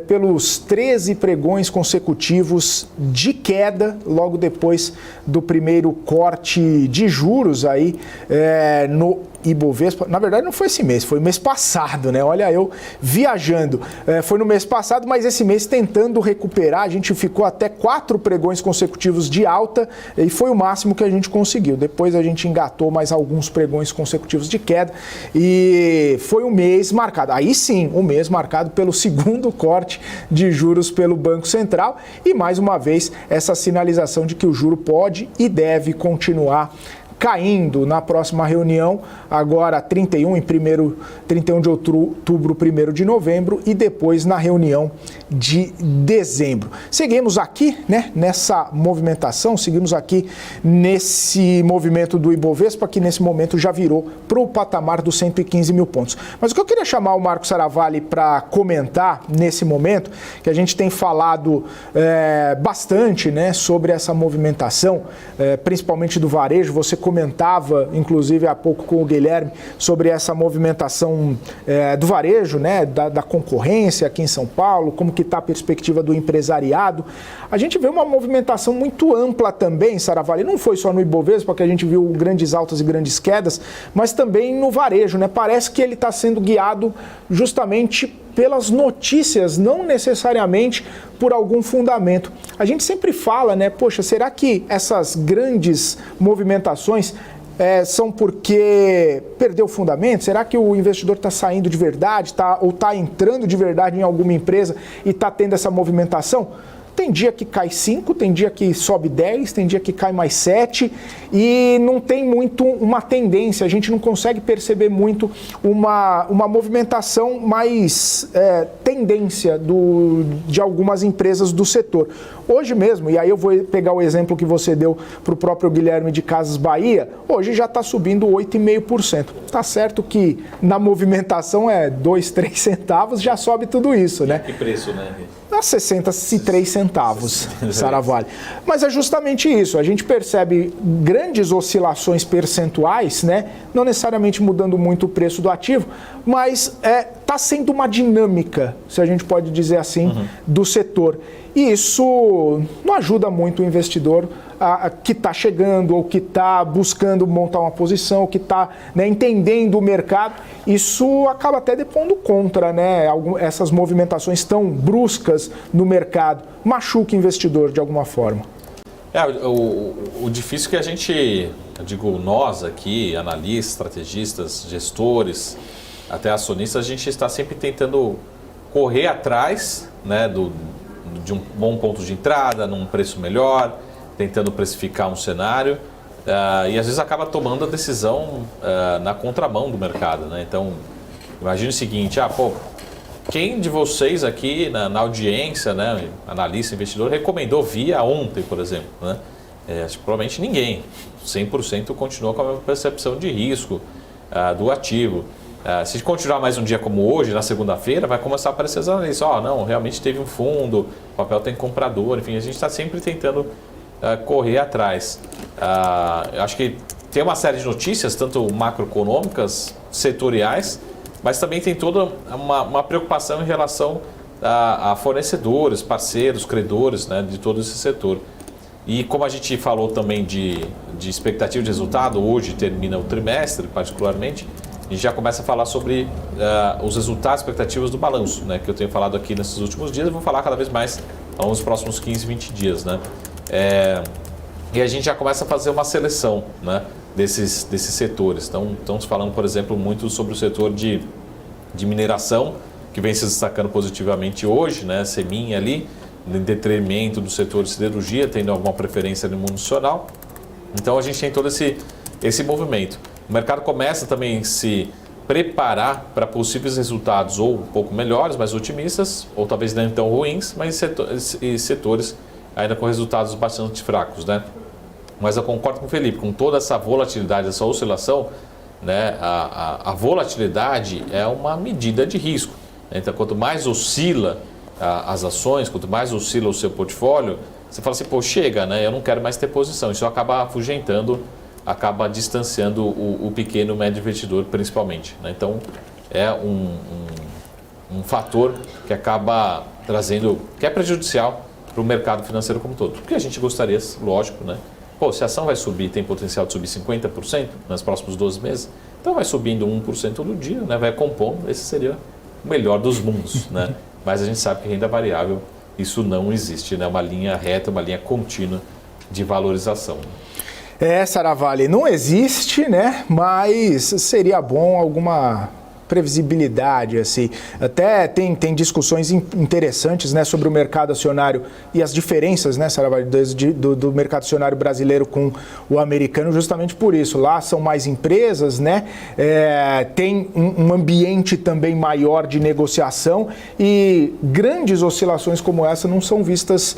pelos 13 pregões consecutivos de queda logo depois do primeiro corte de juros aí no Ibovespa, na verdade não foi esse mês, foi o mês passado, né? Olha, eu viajando. Foi no mês passado, mas esse mês tentando recuperar, a gente ficou até 4 pregões consecutivos de alta e foi o máximo que a gente conseguiu. Depois a gente engatou mais alguns pregões consecutivos de queda e foi um mês marcado, aí sim, um mês marcado pelo segundo corte de juros pelo Banco Central e mais uma vez essa sinalização de que o juro pode e deve continuar caindo na próxima reunião, agora 31 de outubro, 1º de novembro e depois na reunião de dezembro. Seguimos aqui, né, nessa movimentação, seguimos aqui nesse movimento do Ibovespa, que nesse momento já virou para o patamar dos 115 mil pontos. Mas o que eu queria chamar o Marco Saravalli para comentar nesse momento, que a gente tem falado bastante, né, sobre essa movimentação, principalmente do varejo. Você comentava, inclusive, há pouco com o Guilherme, sobre essa movimentação do varejo, né, da concorrência aqui em São Paulo, como que está a perspectiva do empresariado. A gente vê uma movimentação muito ampla também, Saravalli, não foi só no Ibovespa que a gente viu grandes altas e grandes quedas, mas também no varejo, né? Parece que ele está sendo guiado justamente pelas notícias, não necessariamente por algum fundamento. A gente sempre fala, né, poxa, será que essas grandes movimentações são porque perdeu fundamento? Será que o investidor está saindo de verdade, ou está entrando de verdade em alguma empresa e está tendo essa movimentação? Tem dia que cai 5, tem dia que sobe 10, tem dia que cai mais 7 e não tem muito uma tendência, a gente não consegue perceber muito uma movimentação mais tendência de algumas empresas do setor. Hoje mesmo, e aí eu vou pegar o exemplo que você deu para o próprio Guilherme de Casas Bahia, hoje já está subindo 8,5%. Tá certo que na movimentação 2, 3 centavos já sobe tudo isso, né? Que preço, né? A 63 centavos, Saravalli. Mas é justamente isso, a gente percebe grandes oscilações percentuais, né? Não necessariamente mudando muito o preço do ativo, mas está sendo uma dinâmica, se a gente pode dizer assim, do setor. E isso não ajuda muito o investidor que está chegando ou que está buscando montar uma posição, ou que está, né, entendendo o mercado. Isso acaba até depondo contra, né? Essas movimentações tão bruscas no mercado. Machuca o investidor de alguma forma. O difícil é que a gente, eu digo nós aqui, analistas, estrategistas, gestores, até acionistas, a gente está sempre tentando correr atrás, né, de um bom ponto de entrada, num preço melhor, tentando precificar um cenário e às vezes acaba tomando a decisão na contramão do mercado, né? Então, imagine o seguinte, quem de vocês aqui na audiência, né, analista, investidor, recomendou Via ontem, por exemplo, né? Acho que provavelmente ninguém, 100% continua com a mesma percepção de risco do ativo. Se continuar mais um dia como hoje, na segunda-feira, vai começar a aparecer as analistas. Não, realmente teve um fundo, o papel tem comprador, enfim, a gente está sempre tentando correr atrás. Acho que tem uma série de notícias, tanto macroeconômicas, setoriais, mas também tem toda uma preocupação em relação a fornecedores, parceiros, credores, né, de todo esse setor. E como a gente falou também de expectativa de resultado, hoje termina o trimestre particularmente, a gente já começa a falar sobre os resultados, expectativas do balanço, né, que eu tenho falado aqui nesses últimos dias, eu vou falar cada vez mais nos próximos 15, 20 dias. Né? E a gente já começa a fazer uma seleção, né, desses setores. Então, estamos falando, por exemplo, muito sobre o setor de mineração, que vem se destacando positivamente hoje, né, Semin ali, em detrimento do setor de siderurgia, tendo alguma preferência no mundo nacional. Então, a gente tem todo esse movimento. O mercado começa também a se preparar para possíveis resultados ou um pouco melhores, mais otimistas, ou talvez não tão ruins, mas em setores ainda com resultados bastante fracos, né? Mas eu concordo com o Felipe, com toda essa volatilidade, essa oscilação, né? A volatilidade é uma medida de risco. Então, quanto mais oscila as ações, quanto mais oscila o seu portfólio, você fala assim, chega, né? Eu não quero mais ter posição. Isso acaba afugentando, acaba distanciando o pequeno e médio investidor, principalmente. Né? Então, é um fator que acaba trazendo, que é prejudicial para o mercado financeiro como um todo. Porque a gente gostaria, lógico, né? Se a ação vai subir, tem potencial de subir 50% nos próximos 12 meses, Então vai subindo 1% todo dia, né? Vai compondo, esse seria o melhor dos mundos, né? Mas a gente sabe que renda variável, isso não existe, né? Uma linha reta, uma linha contínua de valorização. Saravalli, não existe, né? Mas seria bom alguma previsibilidade, assim. Até tem discussões interessantes, né, sobre o mercado acionário e as diferenças, né, Saravalli, do mercado acionário brasileiro com o americano, justamente por isso. Lá são mais empresas, né, tem um ambiente também maior de negociação e grandes oscilações como essa não são vistas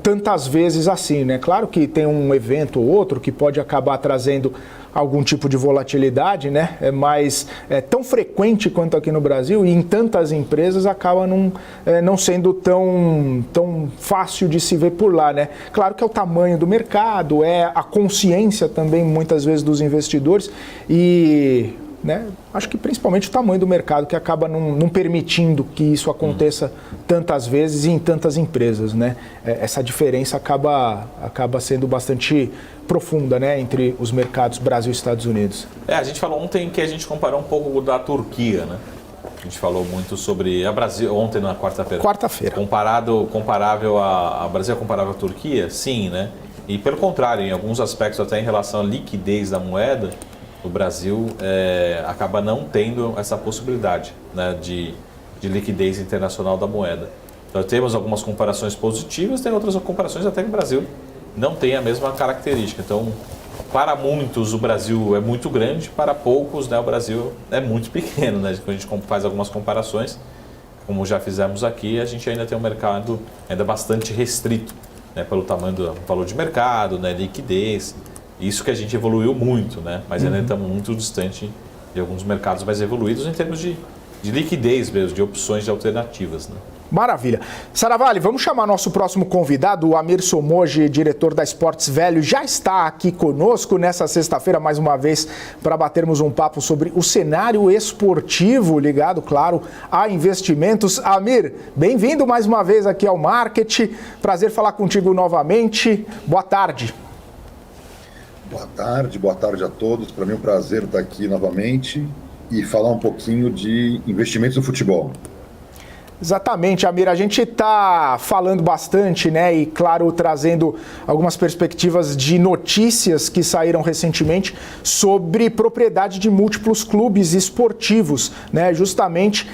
tantas vezes assim, né? Claro que tem um evento ou outro que pode acabar trazendo algum tipo de volatilidade, né? Mas é tão frequente quanto aqui no Brasil e em tantas empresas acaba não sendo tão fácil de se ver por lá, né? Claro que é o tamanho do mercado, é a consciência também muitas vezes dos investidores e, né, acho que principalmente o tamanho do mercado que acaba não permitindo que isso aconteça tantas vezes e em tantas empresas, né? Essa diferença acaba sendo bastante profunda, né, entre os mercados Brasil e Estados Unidos. A gente falou ontem que a gente comparou um pouco da Turquia, né? A gente falou muito sobre a Brasil ontem na quarta-feira. Comparável a Brasil comparável à Turquia? Sim, né? E pelo contrário, em alguns aspectos até em relação à liquidez da moeda, o Brasil acaba não tendo essa possibilidade, né, de liquidez internacional da moeda. Então temos algumas comparações positivas, tem outras comparações até que o Brasil não tem a mesma característica. Então, para muitos o Brasil é muito grande, para poucos, né, o Brasil é muito pequeno, né? Quando a gente faz algumas comparações, como já fizemos aqui, a gente ainda tem um mercado ainda bastante restrito, né, pelo tamanho do valor de mercado, né, liquidez. Isso que a gente evoluiu muito, né? Mas ainda estamos muito distante de alguns mercados mais evoluídos em termos de liquidez mesmo, de opções de alternativas, né? Maravilha. Saravalli, vamos chamar nosso próximo convidado, o Amir Somoji, diretor da Sports Value, já está aqui conosco nessa sexta-feira, mais uma vez, para batermos um papo sobre o cenário esportivo, ligado, claro, a investimentos. Amir, bem-vindo mais uma vez aqui ao Market, prazer falar contigo novamente, boa tarde. Boa tarde a todos, para mim é um prazer estar aqui novamente e falar um pouquinho de investimentos no futebol. Exatamente, Amir, a gente está falando bastante, né, e claro, trazendo algumas perspectivas de notícias que saíram recentemente sobre propriedade de múltiplos clubes esportivos, né, justamente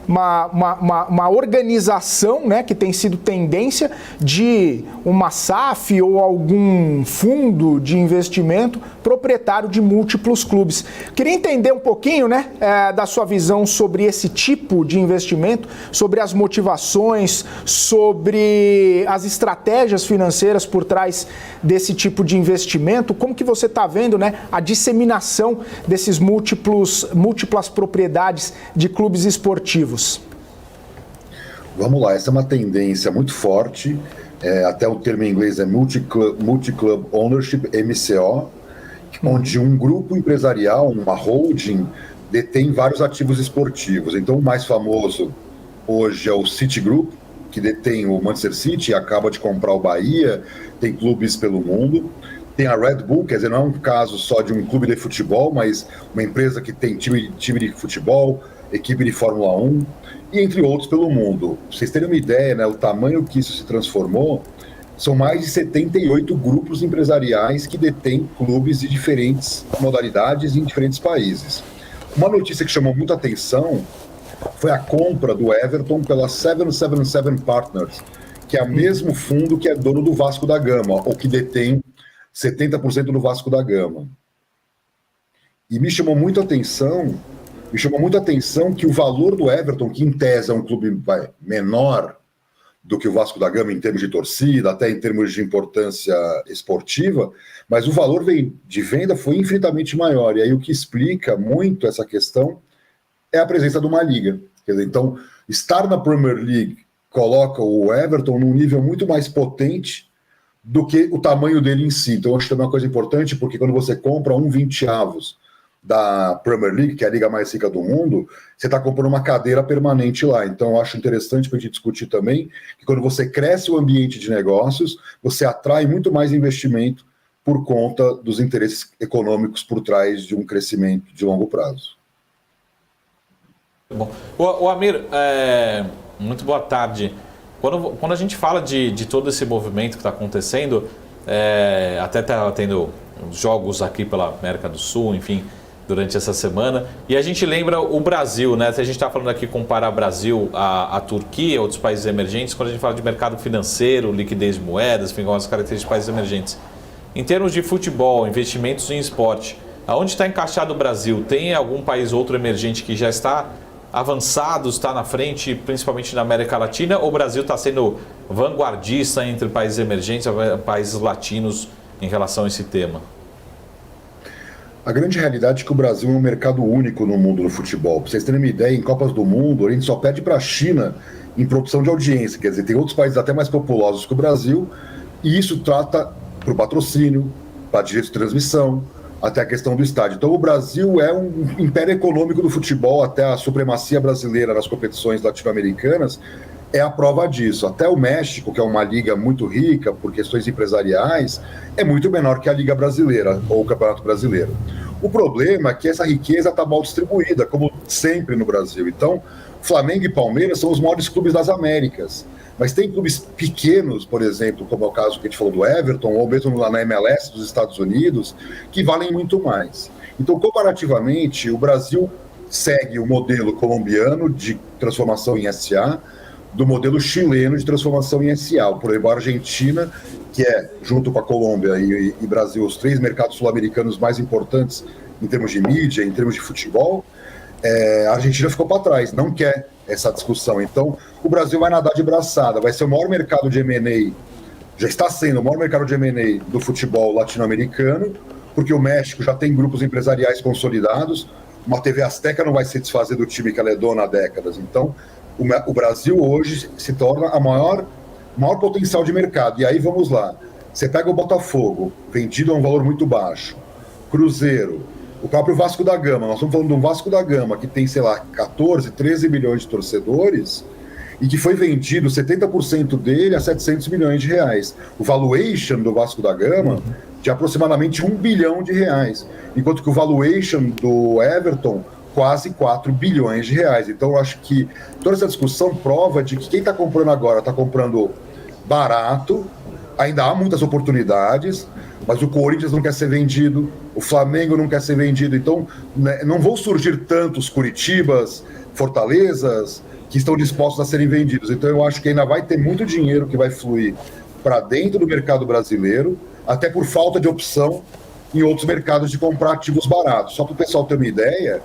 uma organização, né, que tem sido tendência de uma SAF ou algum fundo de investimento proprietário de múltiplos clubes. Queria entender um pouquinho, né, da sua visão sobre esse tipo de investimento, sobre as motivações, sobre as estratégias financeiras por trás desse tipo de investimento. Como que você está vendo, né, a disseminação desses múltiplas propriedades de clubes esportivos? Vamos lá, essa é uma tendência muito forte, até o termo em inglês é Multi-Club Ownership, MCO, onde um grupo empresarial, uma holding, detém vários ativos esportivos. Então o mais famoso hoje é o Citigroup, que detém o Manchester City e acaba de comprar o Bahia, tem clubes pelo mundo. Tem a Red Bull, quer dizer, não é um caso só de um clube de futebol, mas uma empresa que tem time de futebol, equipe de Fórmula 1, e entre outros pelo mundo. Pra vocês terem uma ideia, né, o tamanho que isso se transformou, são mais de 78 grupos empresariais que detêm clubes de diferentes modalidades em diferentes países. Uma notícia que chamou muita atenção foi a compra do Everton pela 777 Partners, que é o mesmo fundo que é dono do Vasco da Gama, ou que detém 70% do Vasco da Gama. E me chamou muito a atenção que o valor do Everton, que em tese é um clube menor do que o Vasco da Gama em termos de torcida, até em termos de importância esportiva, mas o valor de venda foi infinitamente maior. E aí o que explica muito essa questão é a presença de uma liga. Quer dizer, então, estar na Premier League coloca o Everton num nível muito mais potente do que o tamanho dele em si. Então, acho que também é uma coisa importante, porque quando você compra 1/20 da Premier League, que é a liga mais rica do mundo, você está comprando uma cadeira permanente lá. Então, eu acho interessante para a gente discutir também que quando você cresce o ambiente de negócios, você atrai muito mais investimento por conta dos interesses econômicos por trás de um crescimento de longo prazo. Bom, o Amir, muito boa tarde. Quando a gente fala de todo esse movimento que está acontecendo, até está tendo jogos aqui pela América do Sul, enfim, durante essa semana, e a gente lembra o Brasil, né? Se a gente está falando aqui comparar Brasil à Turquia, outros países emergentes, quando a gente fala de mercado financeiro, liquidez de moedas, enfim, as características de países emergentes. Em termos de futebol, investimentos em esporte, aonde está encaixado o Brasil? Tem algum país outro emergente que já está avançado, está na frente, principalmente na América Latina, ou o Brasil está sendo vanguardista entre países emergentes e países latinos em relação a esse tema? A grande realidade é que o Brasil é um mercado único no mundo do futebol. Para vocês terem uma ideia, em Copas do Mundo, a gente só perde para a China em produção de audiência. Quer dizer, tem outros países até mais populosos que o Brasil, e isso trata para o patrocínio, para direito de transmissão, até a questão do estádio. Então o Brasil é um império econômico do futebol, até a supremacia brasileira nas competições latino-americanas é a prova disso. Até o México, que é uma liga muito rica por questões empresariais, é muito menor que a Liga Brasileira ou o Campeonato Brasileiro. O problema é que essa riqueza está mal distribuída, como sempre no Brasil. Então, Flamengo e Palmeiras são os maiores clubes das Américas. Mas tem clubes pequenos, por exemplo, como é o caso que a gente falou do Everton, ou mesmo lá na MLS dos Estados Unidos, que valem muito mais. Então, comparativamente, o Brasil segue o modelo colombiano de transformação em SA, do modelo chileno de transformação em SA. Por exemplo, a Argentina, que é, junto com a Colômbia e Brasil, os 3 mercados sul-americanos mais importantes em termos de mídia, em termos de futebol, a Argentina ficou para trás, não quer essa discussão. Então, o Brasil vai nadar de braçada, vai ser o maior mercado de M&A, já está sendo o maior mercado de M&A do futebol latino-americano, porque o México já tem grupos empresariais consolidados, uma TV Azteca não vai se desfazer do time que ela é dona há décadas. Então, o Brasil hoje se torna a maior potencial de mercado. E aí, vamos lá, você pega o Botafogo, vendido a um valor muito baixo, Cruzeiro, o próprio Vasco da Gama, nós estamos falando de um Vasco da Gama que tem, sei lá, 14, 13 milhões de torcedores e que foi vendido 70% dele a 700 milhões de reais. O valuation do Vasco da Gama de aproximadamente 1 bilhão de reais, enquanto que o valuation do Everton quase 4 bilhões de reais. Então eu acho que toda essa discussão prova de que quem está comprando agora está comprando barato, ainda há muitas oportunidades, mas o Corinthians não quer ser vendido, o Flamengo não quer ser vendido, então não vão surgir tantos Curitibas, Fortalezas, que estão dispostos a serem vendidos. Então eu acho que ainda vai ter muito dinheiro que vai fluir para dentro do mercado brasileiro, até por falta de opção em outros mercados de comprar ativos baratos. Só para o pessoal ter uma ideia,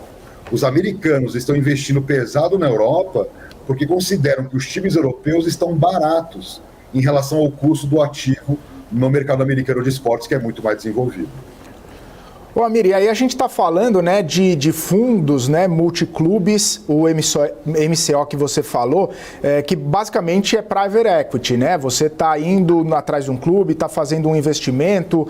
os americanos estão investindo pesado na Europa porque consideram que os times europeus estão baratos em relação ao custo do ativo no mercado americano de esportes, que é muito mais desenvolvido. Ô Amir, e aí a gente está falando, né, de fundos, né, multiclubes, o MCO que você falou, que basicamente é private equity, né? Você está indo atrás de um clube, está fazendo um investimento,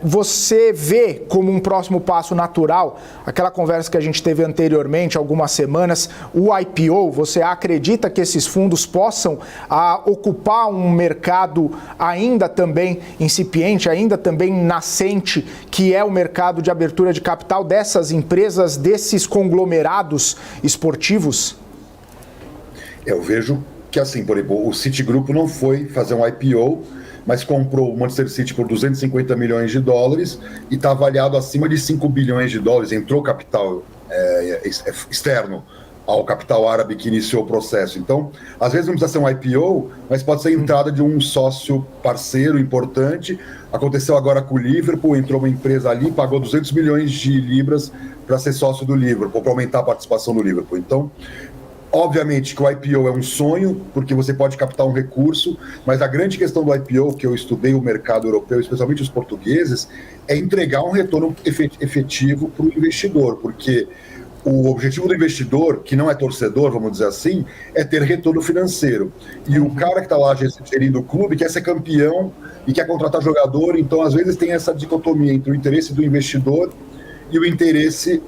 você vê como um próximo passo natural, aquela conversa que a gente teve anteriormente, algumas semanas, o IPO, você acredita que esses fundos possam ocupar um mercado ainda também incipiente, ainda também nascente, que é o mercado de abertura de capital dessas empresas, desses conglomerados esportivos? Eu vejo que, assim, por exemplo, o Citigroup não foi fazer um IPO, mas comprou o Manchester City por 250 milhões de dólares e está avaliado acima de 5 bilhões de dólares. Entrou capital externo ao capital árabe que iniciou o processo. Então, às vezes não precisa ser um IPO, mas pode ser a entrada de um sócio parceiro importante. Aconteceu agora com o Liverpool, entrou uma empresa ali, pagou 200 milhões de libras para ser sócio do Liverpool, para aumentar a participação do Liverpool. Então, obviamente que o IPO é um sonho, porque você pode captar um recurso, mas a grande questão do IPO, que eu estudei o mercado europeu, especialmente os portugueses, é entregar um retorno efetivo para o investidor, porque o objetivo do investidor, que não é torcedor, vamos dizer assim, é ter retorno financeiro. E o cara que está lá gerindo o clube quer ser campeão e quer contratar jogador, então às vezes tem essa dicotomia entre o interesse do investidor e o interesse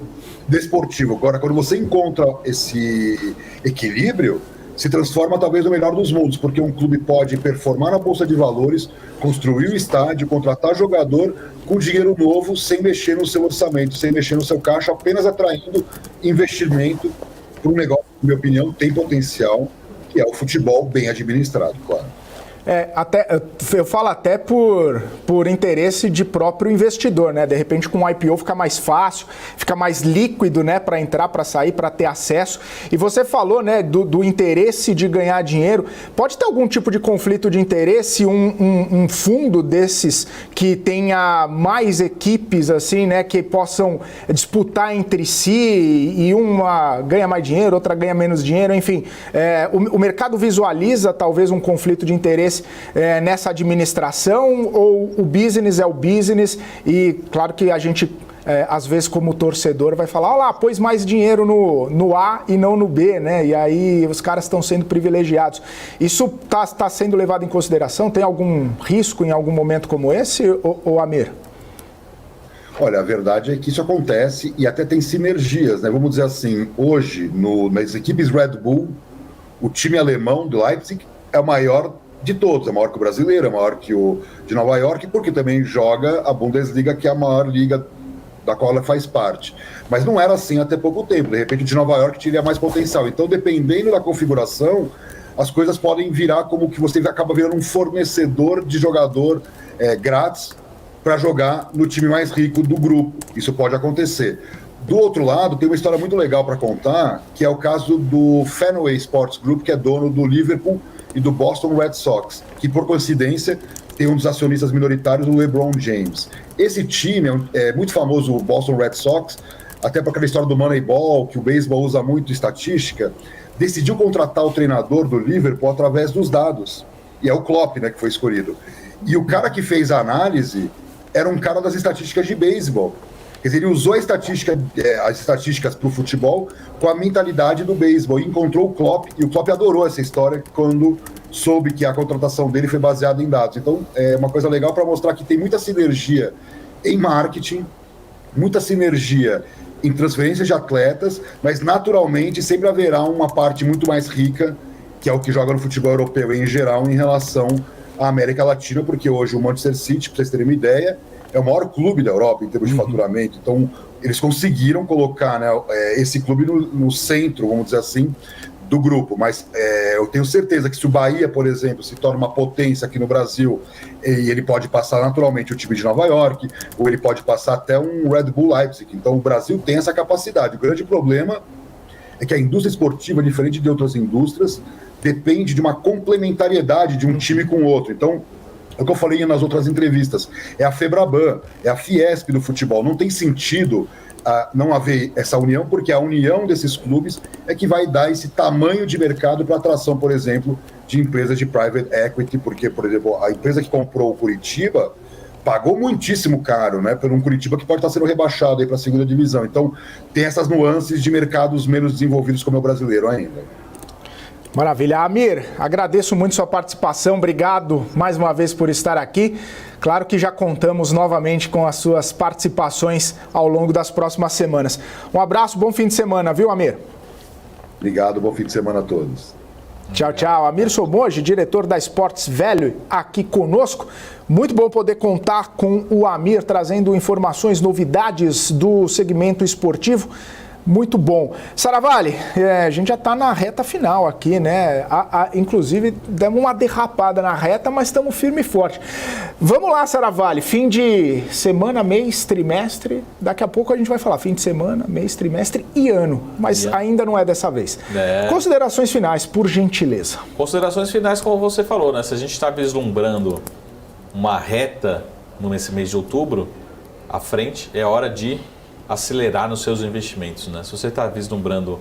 desportivo. Agora, quando você encontra esse equilíbrio, se transforma talvez no melhor dos mundos, porque um clube pode performar na Bolsa de Valores, construir o estádio, contratar jogador com dinheiro novo, sem mexer no seu orçamento, sem mexer no seu caixa, apenas atraindo investimento para um negócio que, na minha opinião, tem potencial, que é o futebol bem administrado, claro. Eu falo até por interesse de próprio investidor, né? De repente com o IPO fica mais fácil, fica mais líquido, né? Para entrar, para sair, para ter acesso. E você falou, né? Do interesse de ganhar dinheiro. Pode ter algum tipo de conflito de interesse, um fundo desses que tenha mais equipes, assim, né? Que possam disputar entre si e uma ganha mais dinheiro, outra ganha menos dinheiro, enfim. O mercado visualiza talvez um conflito de interesse nessa administração, ou o business é o business e claro que a gente às vezes como torcedor vai falar, olha lá, pôs mais dinheiro no A e não no B, né? E aí os caras estão sendo privilegiados. Isso tá sendo levado em consideração? Tem algum risco em algum momento como esse, ou Amir? Olha, a verdade é que isso acontece e até tem sinergias, né? Vamos dizer assim, hoje nas equipes Red Bull, o time alemão do Leipzig é o maior de todos, é maior que o brasileiro, é maior que o de Nova York, porque também joga a Bundesliga, que é a maior liga da qual ela faz parte. Mas não era assim até pouco tempo, de repente o de Nova York teria mais potencial. Então, dependendo da configuração, as coisas podem virar como que você acaba virando um fornecedor de jogador grátis para jogar no time mais rico do grupo. Isso pode acontecer. Do outro lado, tem uma história muito legal para contar, que é o caso do Fenway Sports Group, que é dono do Liverpool e do Boston Red Sox, que por coincidência tem um dos acionistas minoritários, o LeBron James. Esse time é muito famoso, o Boston Red Sox, até por aquela história do Moneyball, que o beisebol usa muito estatística, decidiu contratar o treinador do Liverpool através dos dados. E é o Klopp, né, que foi escolhido. E o cara que fez a análise era um cara das estatísticas de beisebol. Quer dizer, ele usou as estatísticas para o futebol com a mentalidade do beisebol e encontrou o Klopp, e o Klopp adorou essa história quando soube que a contratação dele foi baseada em dados. Então, é uma coisa legal para mostrar que tem muita sinergia em marketing, muita sinergia em transferência de atletas, mas naturalmente sempre haverá uma parte muito mais rica, que é o que joga no futebol europeu em geral, em relação à América Latina, porque hoje o Manchester City, para vocês terem uma ideia, é o maior clube da Europa em termos de faturamento. Então, eles conseguiram colocar, né, esse clube no centro, vamos dizer assim, do grupo. Mas eu tenho certeza que se o Bahia, por exemplo, se torna uma potência aqui no Brasil, e ele pode passar naturalmente o time de Nova York, ou ele pode passar até um Red Bull Leipzig. Então, o Brasil tem essa capacidade. O grande problema é que a indústria esportiva, diferente de outras indústrias, depende de uma complementariedade de um time com o outro. Então, é o que eu falei nas outras entrevistas, é a Febraban, é a Fiesp do futebol. Não tem sentido não haver essa união, porque a união desses clubes é que vai dar esse tamanho de mercado para atração, por exemplo, de empresas de private equity, porque, por exemplo, a empresa que comprou o Curitiba pagou muitíssimo caro, né, por um Curitiba que pode estar sendo rebaixado para a segunda divisão. Então, tem essas nuances de mercados menos desenvolvidos como é o brasileiro ainda. Maravilha. Amir, agradeço muito sua participação, obrigado mais uma vez por estar aqui. Claro que já contamos novamente com as suas participações ao longo das próximas semanas. Um abraço, bom fim de semana, viu, Amir? Obrigado, bom fim de semana a todos. Tchau, tchau. Amir Somoji, diretor da Sports Value, aqui conosco. Muito bom poder contar com o Amir, trazendo informações, novidades do segmento esportivo. Muito bom. Saravalli, a gente já está na reta final aqui, né? Inclusive, demos uma derrapada na reta, mas estamos firme e forte. Vamos lá, Saravalli. Fim de semana, mês, trimestre. Daqui a pouco a gente vai falar fim de semana, mês, trimestre e ano. Mas ainda não é dessa vez. Considerações finais, por gentileza. Considerações finais, como você falou, né? Se a gente está vislumbrando uma reta nesse mês de outubro, à frente, é hora de acelerar nos seus investimentos, né? Se você está vislumbrando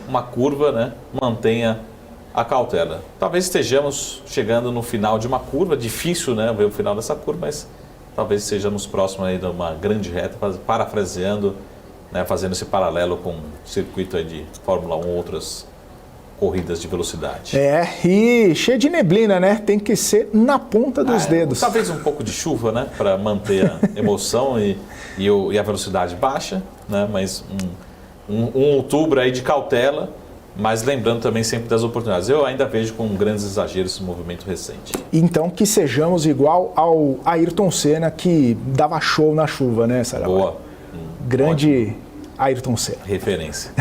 uma curva, né, mantenha a cautela. Talvez estejamos chegando no final de uma curva, difícil, né, ver o final dessa curva, mas talvez estejamos próximos aí de uma grande reta, parafraseando, né, fazendo esse paralelo com o circuito aí de Fórmula 1 ou outras corridas de velocidade. E cheio de neblina, né? Tem que ser na ponta dos dedos. Talvez um pouco de chuva, né? Para manter a emoção e a velocidade baixa, né? Mas um outubro aí de cautela, mas lembrando também sempre das oportunidades. Eu ainda vejo com grandes exageros esse movimento recente. Então que sejamos igual ao Ayrton Senna, que dava show na chuva, né, Saravali? Boa. Grande Ótimo. Ayrton Senna. Referência.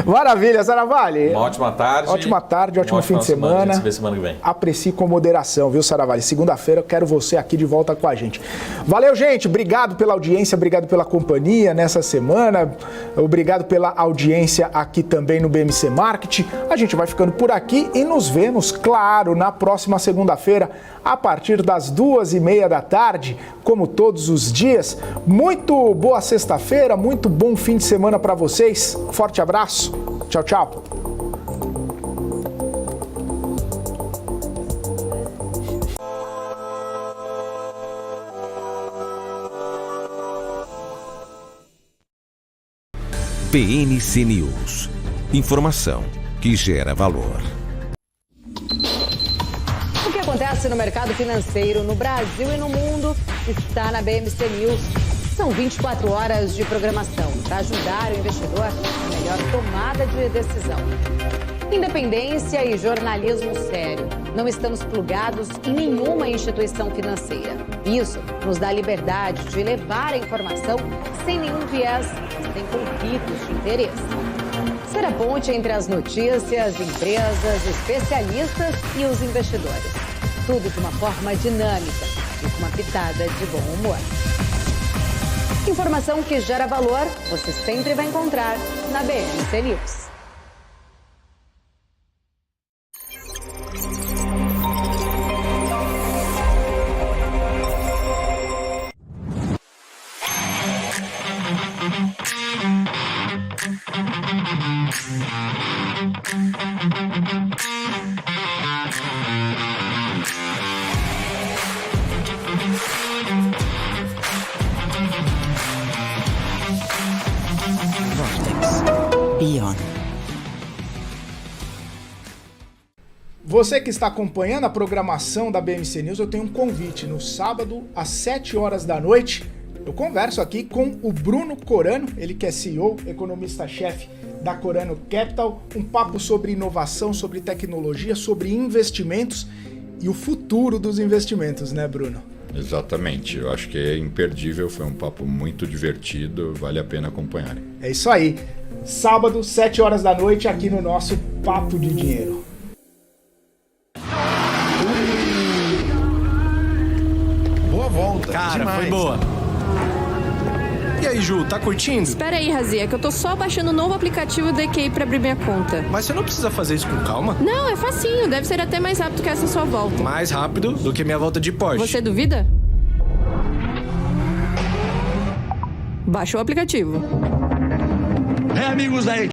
Maravilha, Saravali. Uma ótima tarde. Ótima tarde, ótimo fim de semana. A gente se vê semana que vem. Aprecie com moderação, viu, Saravali? Segunda-feira eu quero você aqui de volta com a gente. Valeu, gente. Obrigado pela audiência, obrigado pela companhia nessa semana. Obrigado pela audiência aqui também no BMC Marketing. A gente vai ficando por aqui e nos vemos, claro, na próxima segunda-feira, a partir das 2:30 da tarde, como todos os dias. Muito boa sexta-feira, muito bom fim de semana para vocês. Forte abraço. Tchau, tchau. BNC News. Informação que gera valor. O que acontece no mercado financeiro no Brasil e no mundo está na BMC News. São 24 horas de programação para ajudar o investidor na melhor tomada de decisão. Independência e jornalismo sério. Não estamos plugados em nenhuma instituição financeira. Isso nos dá liberdade de levar a informação sem nenhum viés, sem conflitos de interesse. Ser a ponte entre as notícias, empresas, especialistas e os investidores. Tudo de uma forma dinâmica e com uma pitada de bom humor. Informação que gera valor, você sempre vai encontrar na BMC News. Beyond. Você que está acompanhando a programação da BMC News, eu tenho um convite. No sábado, às 7 horas da noite, eu converso aqui com o Bruno Corano, ele que é CEO, economista-chefe da Corano Capital, um papo sobre inovação, sobre tecnologia, sobre investimentos e o futuro dos investimentos, né, Bruno? Exatamente, eu acho que é imperdível, foi um papo muito divertido, vale a pena acompanhar. É isso aí, sábado, 7 horas da noite, aqui no nosso Papo de Dinheiro. Boa volta, cara, demais. Foi boa. E aí, Ju, tá curtindo? Espera aí, Razi, é que eu tô só baixando o novo aplicativo do EQI pra abrir minha conta. Mas você não precisa fazer isso com calma? Não, é facinho, deve ser até mais rápido que essa sua volta. Mais rápido do que minha volta de Porsche. Você duvida? Baixa o aplicativo. Amigos da